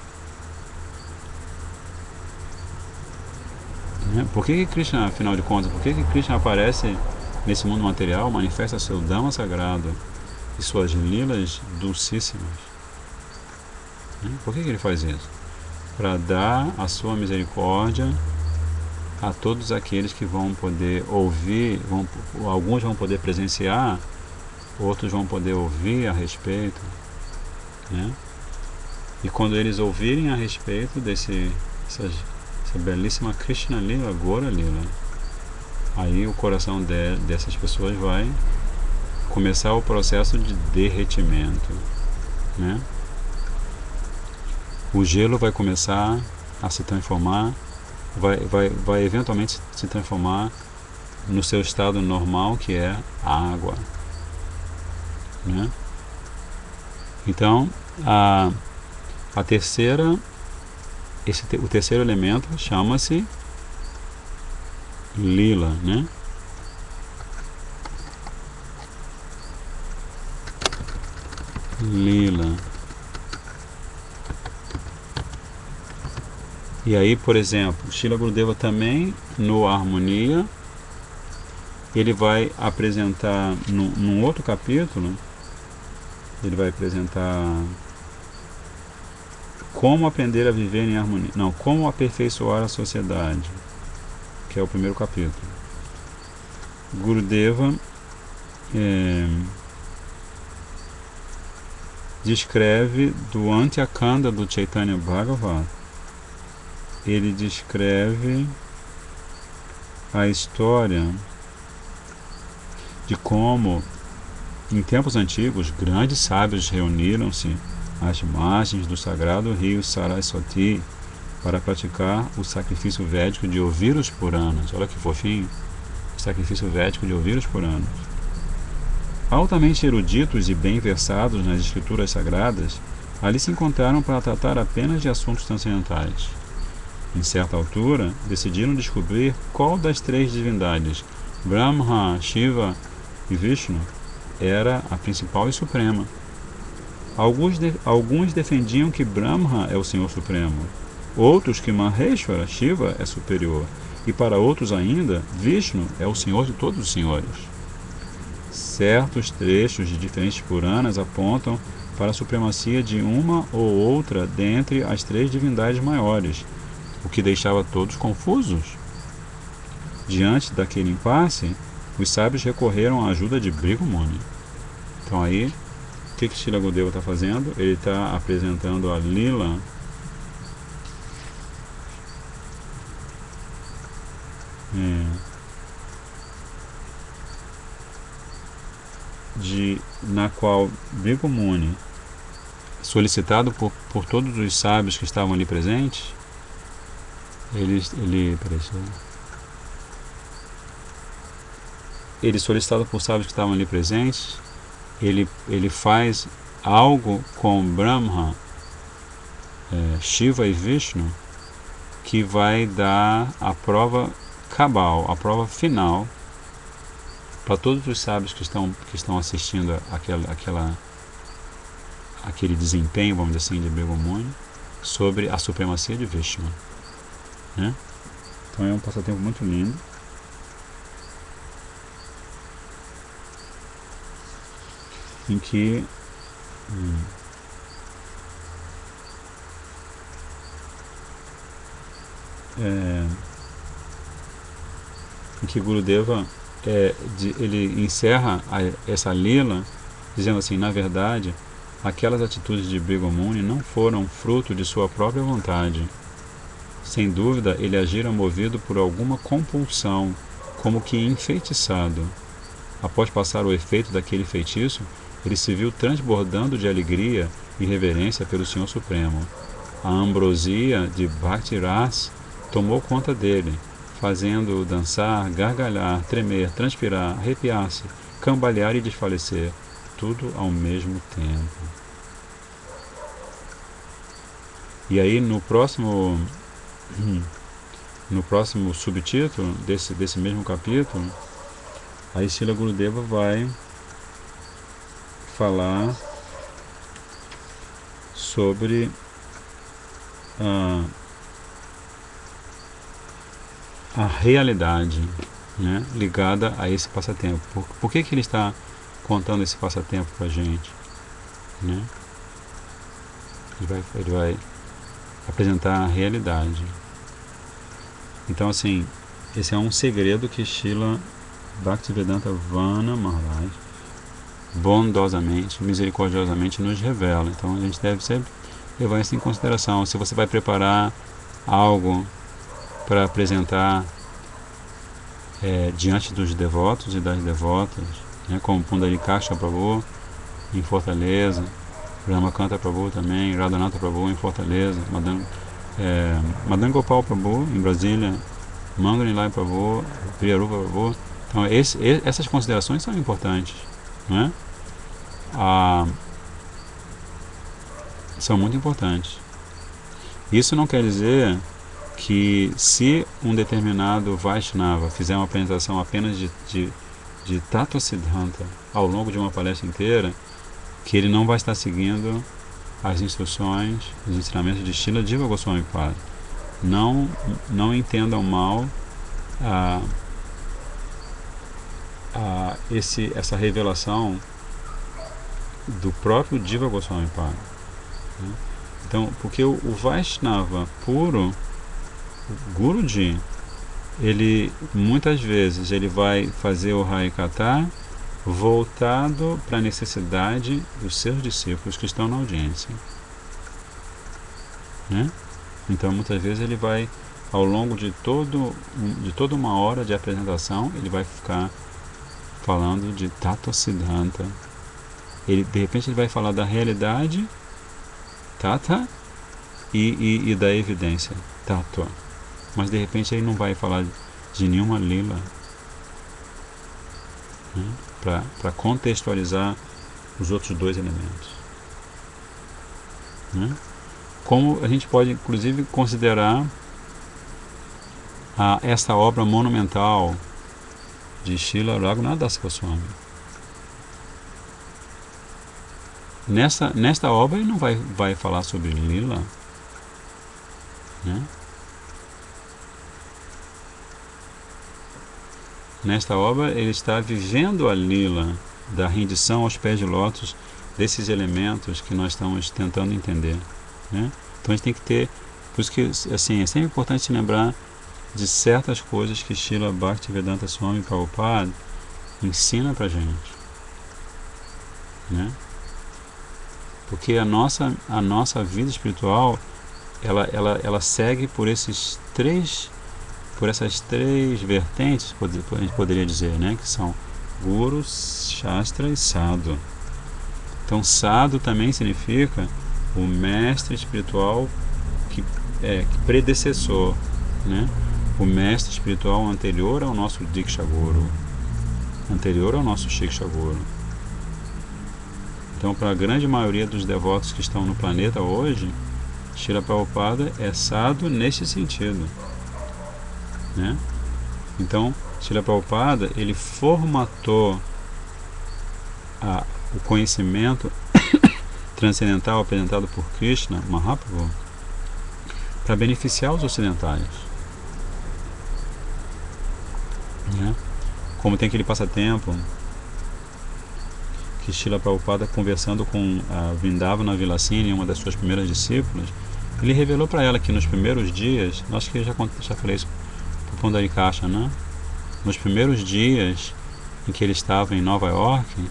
Por que Krishna, afinal de contas, por que Krishna aparece nesse mundo material, manifesta seu Dhamma sagrado e suas lilas dulcíssimas? Né? Por que ele faz isso? Para dar a sua misericórdia a todos aqueles que vão poder ouvir, alguns vão poder presenciar, outros vão poder ouvir a respeito, né? E quando eles ouvirem a respeito essa belíssima Krishna Lila, Gora Lila, aí o coração dessas pessoas vai começar o processo de derretimento, né? O gelo vai começar a se transformar, vai eventualmente se transformar no seu estado normal, que é a água, né? Então, o terceiro elemento chama-se Lila, né? Lila. E aí, por exemplo, Srila Gurudeva também, no Harmonia, ele vai apresentar, num outro capítulo, ele vai apresentar como aprender a viver em harmonia. Não, como aperfeiçoar a sociedade, que é o primeiro capítulo. Gurudeva descreve do Antyakanda do Chaitanya Bhagavat. Ele descreve a história de como, em tempos antigos, grandes sábios reuniram-se às margens do sagrado rio Saraswati para praticar o sacrifício védico de ouvir os Puranas. Olha que fofinho! O sacrifício védico de ouvir os Puranas. Altamente eruditos e bem versados nas escrituras sagradas, ali se encontraram para tratar apenas de assuntos transcendentais. Em certa altura, decidiram descobrir qual das três divindades, Brahma, Shiva e Vishnu, era a principal e suprema. Alguns defendiam que Brahma é o Senhor Supremo, outros que Maheshwara, Shiva, é superior, e para outros ainda, Vishnu é o Senhor de todos os senhores. Certos trechos de diferentes Puranas apontam para a supremacia de uma ou outra dentre as três divindades maiores, o que deixava todos confusos. Diante daquele impasse, os sábios recorreram à ajuda de Bhrigu Muni. Então aí, o que Srila Gurudeva está fazendo? Ele está apresentando a Lila na qual Bhrigu Muni, solicitado por todos os sábios que estavam ali presentes, ele solicitado por sábios que estavam ali presentes, ele faz algo com Brahma, Shiva e Vishnu, que vai dar a prova cabal, a prova final para todos os sábios que estão assistindo aquele desempenho, vamos dizer assim, de Bhrigu Muni sobre a supremacia de Vishnu, né? Então é um passatempo muito lindo. Em que Gurudeva ele encerra essa lila dizendo assim: na verdade, aquelas atitudes de Bhrigu Muni não foram fruto de sua própria vontade. Sem dúvida, ele agira movido por alguma compulsão, como que enfeitiçado. Após passar o efeito daquele feitiço, ele se viu transbordando de alegria e reverência pelo Senhor Supremo. A ambrosia de Bhakti Ras tomou conta dele, fazendo-o dançar, gargalhar, tremer, transpirar, arrepiar-se, cambalear e desfalecer, tudo ao mesmo tempo. E aí no próximo subtítulo desse mesmo capítulo, aí Srila Gurudeva vai falar sobre a realidade, né, ligada a esse passatempo. Por que ele está contando esse passatempo para a gente, né? Ele vai apresentar a realidade. Então, assim, esse é um segredo que Srila Bhaktivedanta Vana Maharaj bondosamente, misericordiosamente nos revela. Então a gente deve sempre levar isso em consideração. Se você vai preparar algo para apresentar diante dos devotos e das devotas, né, como Pundarikasha Prabhu em Fortaleza, Ramakanta Prabhu também, Radhanatha Prabhu em Fortaleza, Madan Gopal Prabhu em Brasília, Manganilai Prabhu, Priyarupa Prabhu. Então essas considerações são importantes, não é? São muito importantes. Isso não quer dizer que se um determinado Vaishnava fizer uma apresentação apenas de Tattva Siddhanta ao longo de uma palestra inteira, que ele não vai estar seguindo as instruções, os ensinamentos de Srila Jiva Goswami Pada. Não entendam mal essa revelação do próprio Jiva Goswami Pada, né? Então, porque o Vaishnava puro, o Guruji, ele muitas vezes ele vai fazer o Harikatha voltado para a necessidade dos seus discípulos que estão na audiência, né? Então muitas vezes ele vai, ao longo de toda uma hora de apresentação, ele vai ficar falando de Tattva Siddhanta. De repente ele vai falar da realidade Tata e da evidência Tattva, mas de repente ele não vai falar de nenhuma lila, né, para contextualizar os outros dois elementos, né? Como a gente pode inclusive considerar esta obra monumental de Srila Raghunath Das Goswami. Nesta obra ele não vai falar sobre lila, né? Nesta obra ele está vivendo a lila da rendição aos pés de lótus desses elementos que nós estamos tentando entender, né? Então a gente tem que ter, por isso que assim, é sempre importante se lembrar de certas coisas que Srila Bhaktivedanta Swami Prabhupada ensina pra gente, né? Porque a nossa vida espiritual ela segue por essas três vertentes, a gente poderia dizer, né, que são Guru, Shastra e Sadhu. Então Sadhu também significa o mestre espiritual que predecessor, né? O mestre espiritual anterior ao nosso Diksha Guru, anterior ao nosso Shiksha Guru. Então, para a grande maioria dos devotos que estão no planeta hoje, Srila Prabhupada é Sadhu neste sentido, né? Então, Srila Prabhupada, ele formatou o conhecimento transcendental apresentado por Krishna Mahaprabhu para beneficiar os ocidentais, né? Como tem aquele passatempo que Srila Prabhupada, conversando com a Vrindavana Vilasini, uma das suas primeiras discípulas, ele revelou para ela que nos primeiros dias, acho que eu já falei isso para o Pundarikasha, né? Nos primeiros dias em que ele estava em Nova York,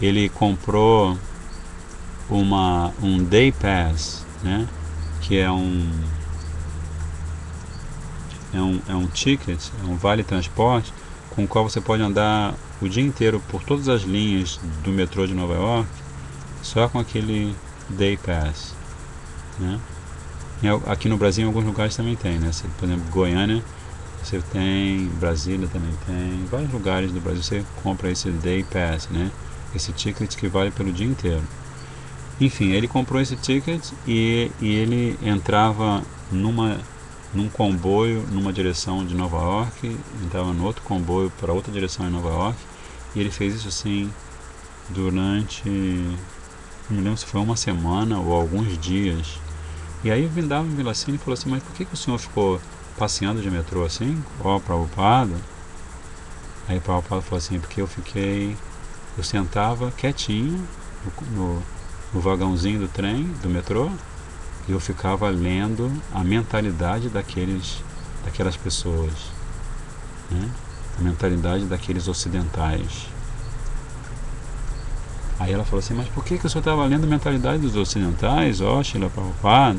ele comprou um day pass, né? Que é um ticket, é um vale transporte com o qual você pode andar o dia inteiro por todas as linhas do metrô de Nova York só com aquele day pass, né? Aqui no Brasil em alguns lugares também tem, né? Por exemplo, Goiânia você tem, Brasília também tem, vários lugares do Brasil você compra esse day pass, né? Esse ticket que vale pelo dia inteiro. Enfim, ele comprou esse ticket e ele entrava num comboio numa direção de Nova York, entrava no outro comboio para outra direção em Nova York, e ele fez isso assim durante, não me lembro se foi uma semana ou alguns dias. E aí Vrindavana Vilasini falou assim: mas por que o senhor ficou passeando de metrô assim? Ó, Prabhupada. Aí Prabhupada falou assim: porque eu sentava quietinho no vagãozinho do trem, do metrô, e eu ficava lendo a mentalidade daquelas pessoas, né? A mentalidade daqueles ocidentais. Aí ela falou assim, mas por que o senhor estava lendo a mentalidade dos ocidentais, ó, Srila Prabhupada?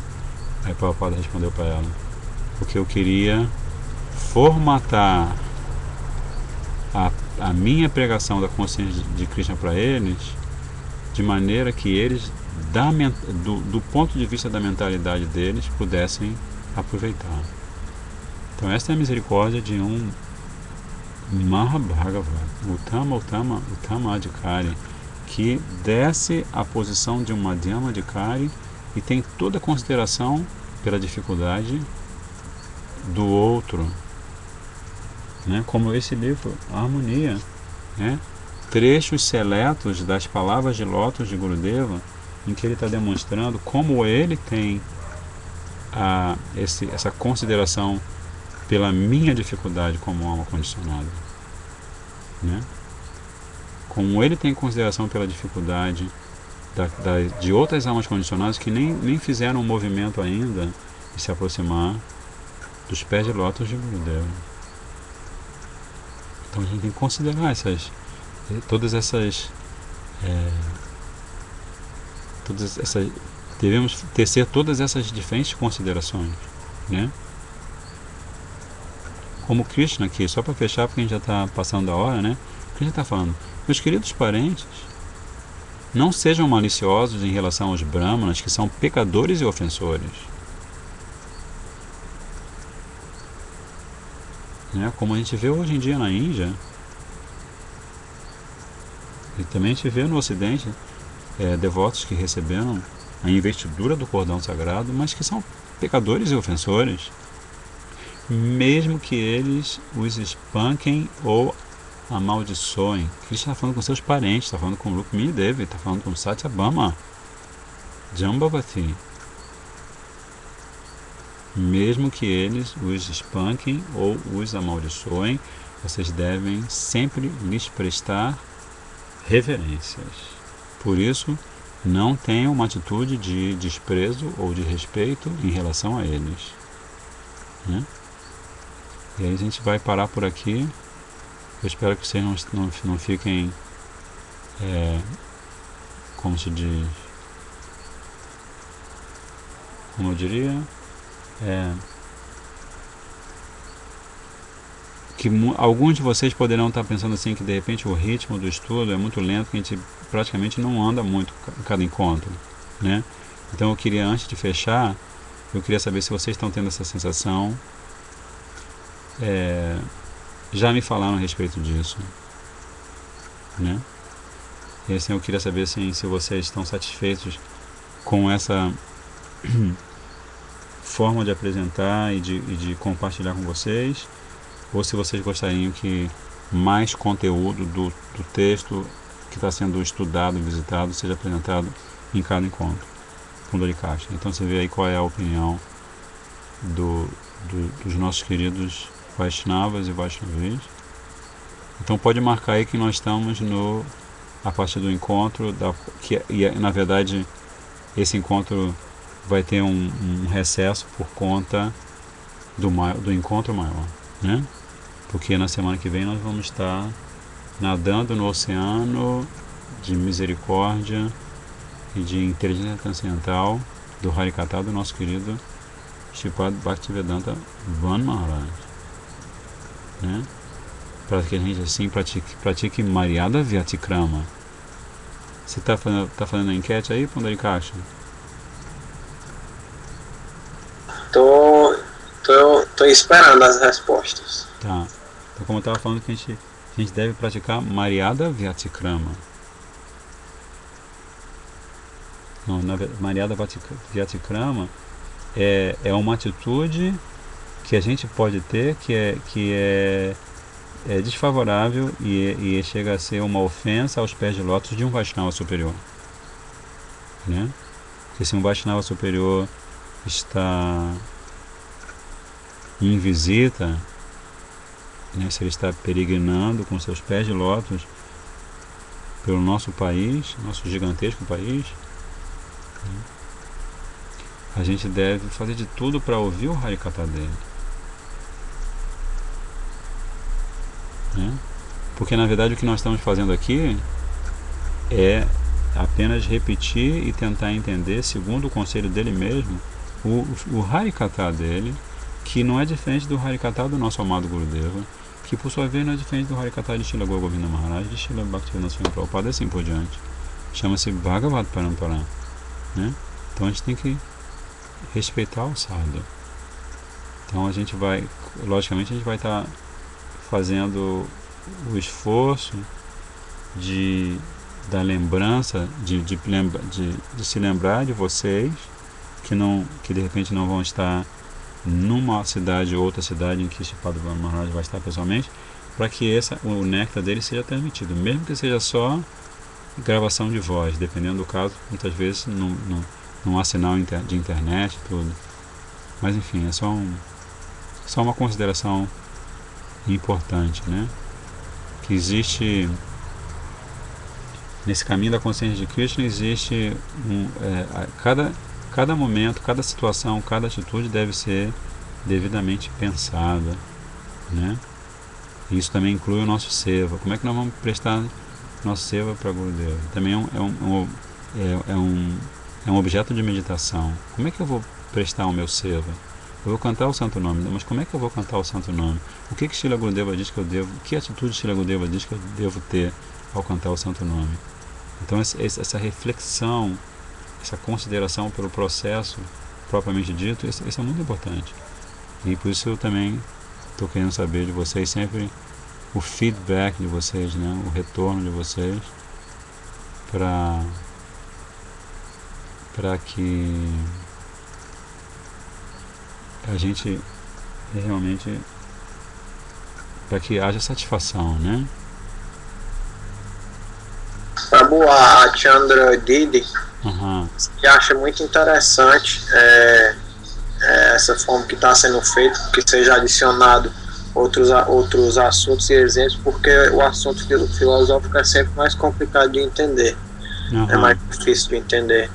Aí Prabhupada respondeu para ela, porque eu queria formatar a minha pregação da consciência de Krishna para eles, de maneira que eles, do ponto de vista da mentalidade deles, pudessem aproveitar. Então esta é a misericórdia de um Mahabhagavat, Uttama Adhikari, que desce à posição de um Madhyama Adhikari e tem toda a consideração pela dificuldade do outro, né? Como esse livro, a Harmonia, né? Trechos seletos das palavras de lótus de Gurudeva, em que ele está demonstrando como ele tem essa consideração pela minha dificuldade como alma condicionada, né? Como ele tem consideração pela dificuldade de outras almas condicionadas que nem fizeram um movimento ainda de se aproximar dos pés de lótus de Gurudeva. Então a gente tem que considerar devemos tecer todas essas diferentes considerações, né? Como Krishna aqui, só para fechar, porque a gente já está passando da hora, né? Krishna está falando, meus queridos parentes, não sejam maliciosos em relação aos brahmanas, que são pecadores e ofensores. Né? Como a gente vê hoje em dia na Índia, e também a gente vê no Ocidente, devotos que receberam a investidura do cordão sagrado, mas que são pecadores e ofensores, mesmo que eles os espanquem ou amaldiçoem. Krishna está falando com seus parentes, está falando com Rukmini Devi, está falando com Satyabhama, Jambavati. Mesmo que eles os espanquem ou os amaldiçoem, vocês devem sempre lhes prestar reverências. Por isso, não tenham uma atitude de desprezo ou de respeito em relação a eles, né? E aí a gente vai parar por aqui. Eu espero que vocês não fiquem, como se diz, como eu diria, que alguns de vocês poderão estar pensando assim, que de repente o ritmo do estudo é muito lento, que a gente praticamente não anda muito em cada encontro, né? Então eu queria, antes de fechar, eu queria saber se vocês estão tendo essa sensação. Já me falaram a respeito disso, né? E assim, eu queria saber assim, se vocês estão satisfeitos com essa forma de apresentar e de compartilhar com vocês, ou se vocês gostariam que mais conteúdo do texto que está sendo estudado, visitado, seja apresentado em cada encontro com Doricasta. Então você vê aí qual é a opinião dos nossos queridos Vaishnavas e Vaishnavis. Então pode marcar aí que nós estamos a partir do encontro, e na verdade esse encontro vai ter um recesso por conta do encontro maior, né? Porque na semana que vem nós vamos estar nadando no oceano de misericórdia e de inteligência transcendental do Harikatha do nosso querido Shripad Bhaktivedanta Van Maharaj, né? Para que a gente assim pratique Maryada Vyatikrama. Você está fazendo a enquete aí, Pundarikasha? Tô esperando as respostas. Tá. Então, como eu estava falando, que a gente deve praticar Maryada Vyatikrama. Não, Maryada Vyatikrama é uma atitude que a gente pode ter que é desfavorável e chega a ser uma ofensa aos pés de lótus de um Vaishnava superior, né? Porque se um Vaishnava superior está em visita, né, se ele está peregrinando com seus pés de lótus pelo nosso país, nosso gigantesco país, A gente deve fazer de tudo para ouvir o Harikatha dele, né? Porque na verdade o que nós estamos fazendo aqui é apenas repetir e tentar entender, segundo o conselho dele mesmo, o Harikatha dele, que não é diferente do Harikatha do nosso amado Gurudeva, que por sua vez não é diferente do Harikatha de Srila Govinda Maharaj, de Srila Bhaktivinoda Swami Prabhupada e assim por diante. Chama-se Bhagavad Parampara, né? Então a gente tem que respeitar o sadhu. Então a gente vai, logicamente a gente vai estar fazendo o esforço da lembrança, de se lembrar de vocês que de repente não vão estar numa cidade ou outra cidade em que Sripad Maharaj vai estar pessoalmente, para que o néctar dele seja transmitido, mesmo que seja só gravação de voz, dependendo do caso, muitas vezes não há sinal de internet, tudo. Mas enfim, é só uma consideração importante, né? Que existe nesse caminho da consciência de Krishna, existe cada momento, cada situação, cada atitude deve ser devidamente pensada, né? Isso também inclui o nosso seva. Como é que nós vamos prestar nosso seva para Gurudeva? Também é um objeto de meditação. Como é que eu vou prestar o meu seva? Eu vou cantar o santo nome, mas como é que eu vou cantar o santo nome? O que Srila Gurudeva diz que eu devo? Que atitude Srila Gurudeva diz que eu devo ter ao cantar o santo nome? Então essa reflexão, essa consideração pelo processo propriamente dito, isso é muito importante. E por isso eu também estou querendo saber de vocês sempre o feedback de vocês, né? O retorno de vocês, para que a gente realmente, para que haja satisfação, né? Prabhu, a Chandra Didi, que acha muito interessante essa forma que está sendo feita, que seja adicionado outros assuntos e exemplos, porque o assunto filosófico é sempre mais complicado de entender, é mais difícil de entender.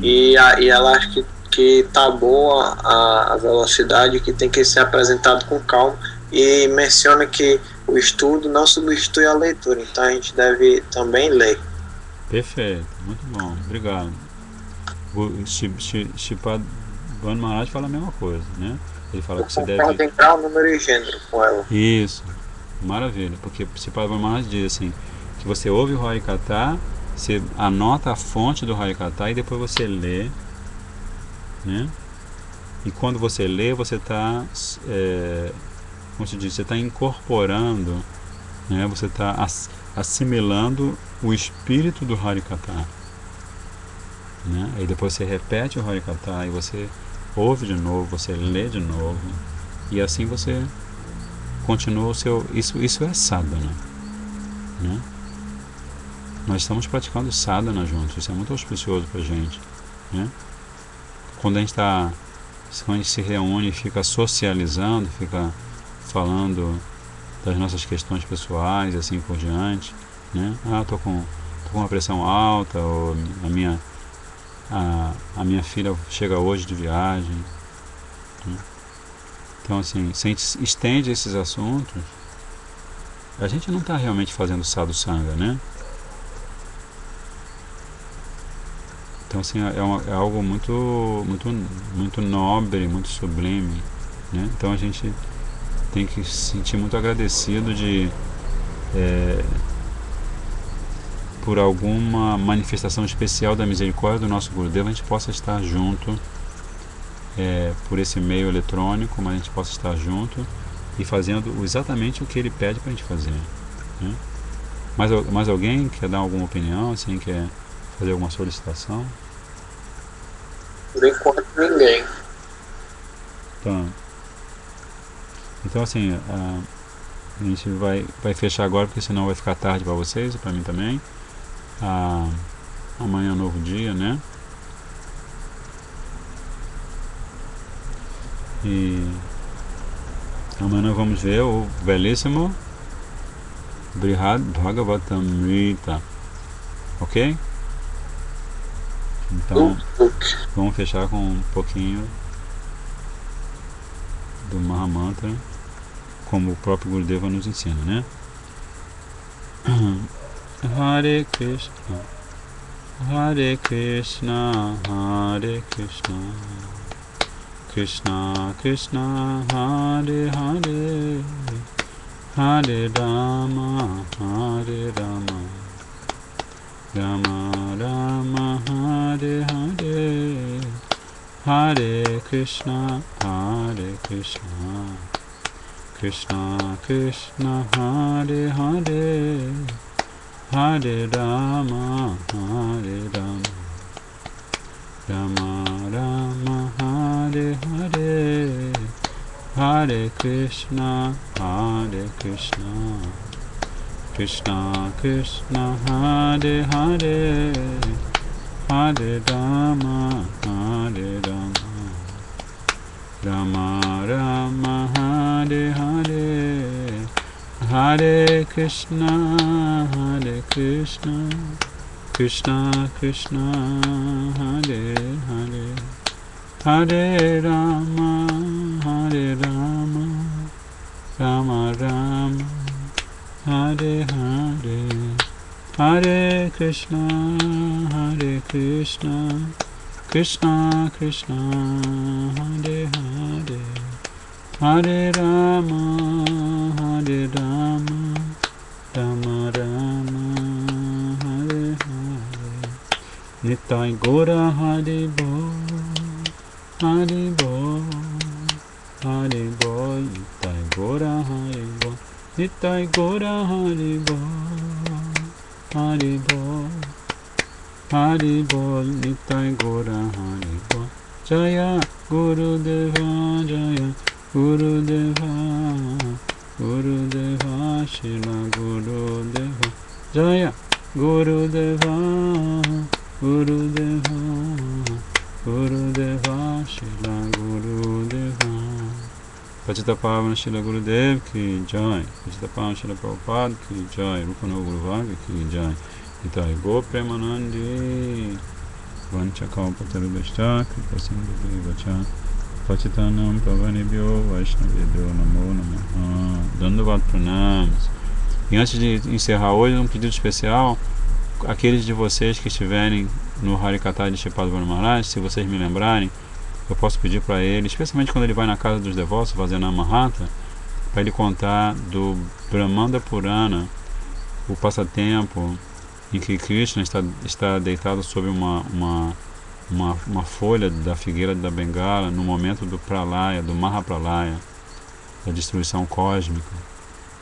E ela acha que tá boa a velocidade, que tem que ser apresentado com calma, e menciona que o estudo não substitui a leitura, então a gente deve também ler. Perfeito, muito bom, obrigado. O Sripad Maharaj fala a mesma coisa, né? Ele fala que você deve entrar o número e gênero com ela. Isso, maravilha, porque Sripad Maharaj diz assim, que você ouve o Harikatha, você anota a fonte do Harikatha e depois você lê, né? E quando você lê, você está como se diz, você está incorporando, né? Você está assimilando o espírito do Harikatha, né? Aí depois você repete o Harikatha e você ouve de novo, você lê de novo, e assim você continua o seu... Isso é sadhana, né? Nós estamos praticando sadhana juntos, isso é muito auspicioso para a gente, né? Quando a gente se reúne e fica socializando, fica falando das nossas questões pessoais e assim por diante, né? Tô com uma pressão alta, ou a minha filha chega hoje de viagem, né? Então assim, se a gente estende esses assuntos, a gente não está realmente fazendo sadhu sangha, né? Então assim, é algo muito nobre, muito sublime, né? Então a gente tem que se sentir muito agradecido por alguma manifestação especial da misericórdia do nosso Gurudeva, a gente possa estar junto por esse meio eletrônico, mas a gente possa estar junto e fazendo exatamente o que ele pede para a gente fazer, né? Mais alguém quer dar alguma opinião, assim, quer fazer alguma solicitação? Por enquanto ninguém. Tá. Então assim, a gente vai fechar agora, porque senão vai ficar tarde para vocês e para mim também. Amanhã é um novo dia, né? E amanhã nós vamos ver o belíssimo Brihad Bhagavatamrita, ok? Então, vamos fechar com um pouquinho do Mahamantra, como o próprio Gurudeva nos ensina, né? Hare Krishna, Hare Krishna, Hare Krishna, Krishna Krishna, Hare Hare, Hare Rama, Hare Rama, Rama Rama, Hare Hare, Hare Krishna, Hare Krishna, Krishna Krishna, Hare Hare, Hare Rama, Hare Rama, Rama Rama, Hare Hare, Hare Krishna, Hare Krishna, Krishna Krishna, Hare Hare, Hare Rama, Hare Rama, Rama Rama, Hare Hare, Hare Krishna, Hare Krishna, Krishna Krishna, Hare Hare, Hare Rama, Hare Rama, Rama Rama, Hare Hare, Hare Krishna, Hare Krishna, Krishna Krishna, Hare Hare, Hare Rama, Hare Rama, Rama Rama, Hare Hare. Nitai Gora Hare Bol, Hare Bol, Hare Bol, Nitai Gora Hare Bol, Nitai Gora Hare Bol, Hare Bol, Hare Bol, Nitai Gora Hare Bol. Jaya Gurudeva, Jaya Gurudeva, Gurudeva, Shila Gurudeva, Jaya Gurudeva, Gurudeva, Gurudeva, Shila Gurudeva. Patita Pavana Shila Gurudev ki jai, Patita Pavana Shila Prabhupada ki jai, Rupano Guruvanga ki jai, Nitai Go Premanandi, Vancha Kalpatarubhashta, Kripasindhu Vacha, Patitanam Pavanibhyo Vaishnavibhyo Namo Namaha. Dandavat Pranams. E antes de encerrar hoje, um pedido especial, aqueles de vocês que estiverem no Harikatha de Shripada Maharaj, se vocês me lembrarem, eu posso pedir para ele, especialmente quando ele vai na casa dos devotos, fazendo a Mahatma, para ele contar do Brahmanda Purana, o passatempo em que Krishna está deitado sobre uma folha da figueira da Bengala no momento do Pralaya, do Mahapralaya, da destruição cósmica.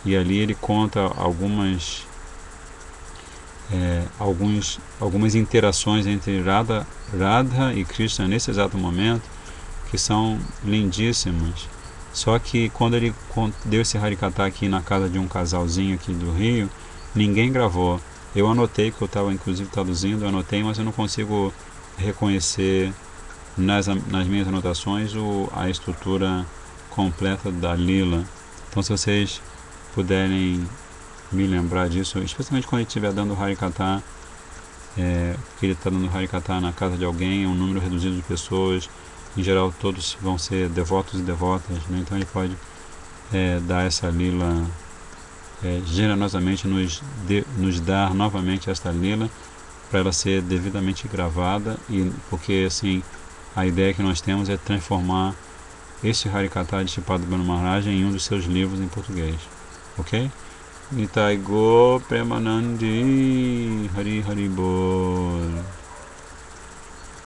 E ali ele conta algumas interações entre Radha e Krishna nesse exato momento, que são lindíssimas. Só que quando ele deu esse Harikatha aqui na casa de um casalzinho aqui do Rio, ninguém gravou. Eu anotei, que eu estava inclusive traduzindo, eu anotei, mas eu não consigo reconhecer nas minhas anotações a estrutura completa da Lila. Então, se vocês puderem me lembrar disso, especialmente quando ele estiver dando Harikatha, porque ele está dando Harikatha na casa de alguém, um número reduzido de pessoas, em geral todos vão ser devotos e devotas, né? Então ele pode dar essa Lila, generosamente nos dar novamente esta Lila, para ela ser devidamente gravada, e porque assim a ideia que nós temos é transformar este Harikatha de Shripada Maharaj em um dos seus livros em português, ok? Nitai Go Premanandi, Hari Hari Bol.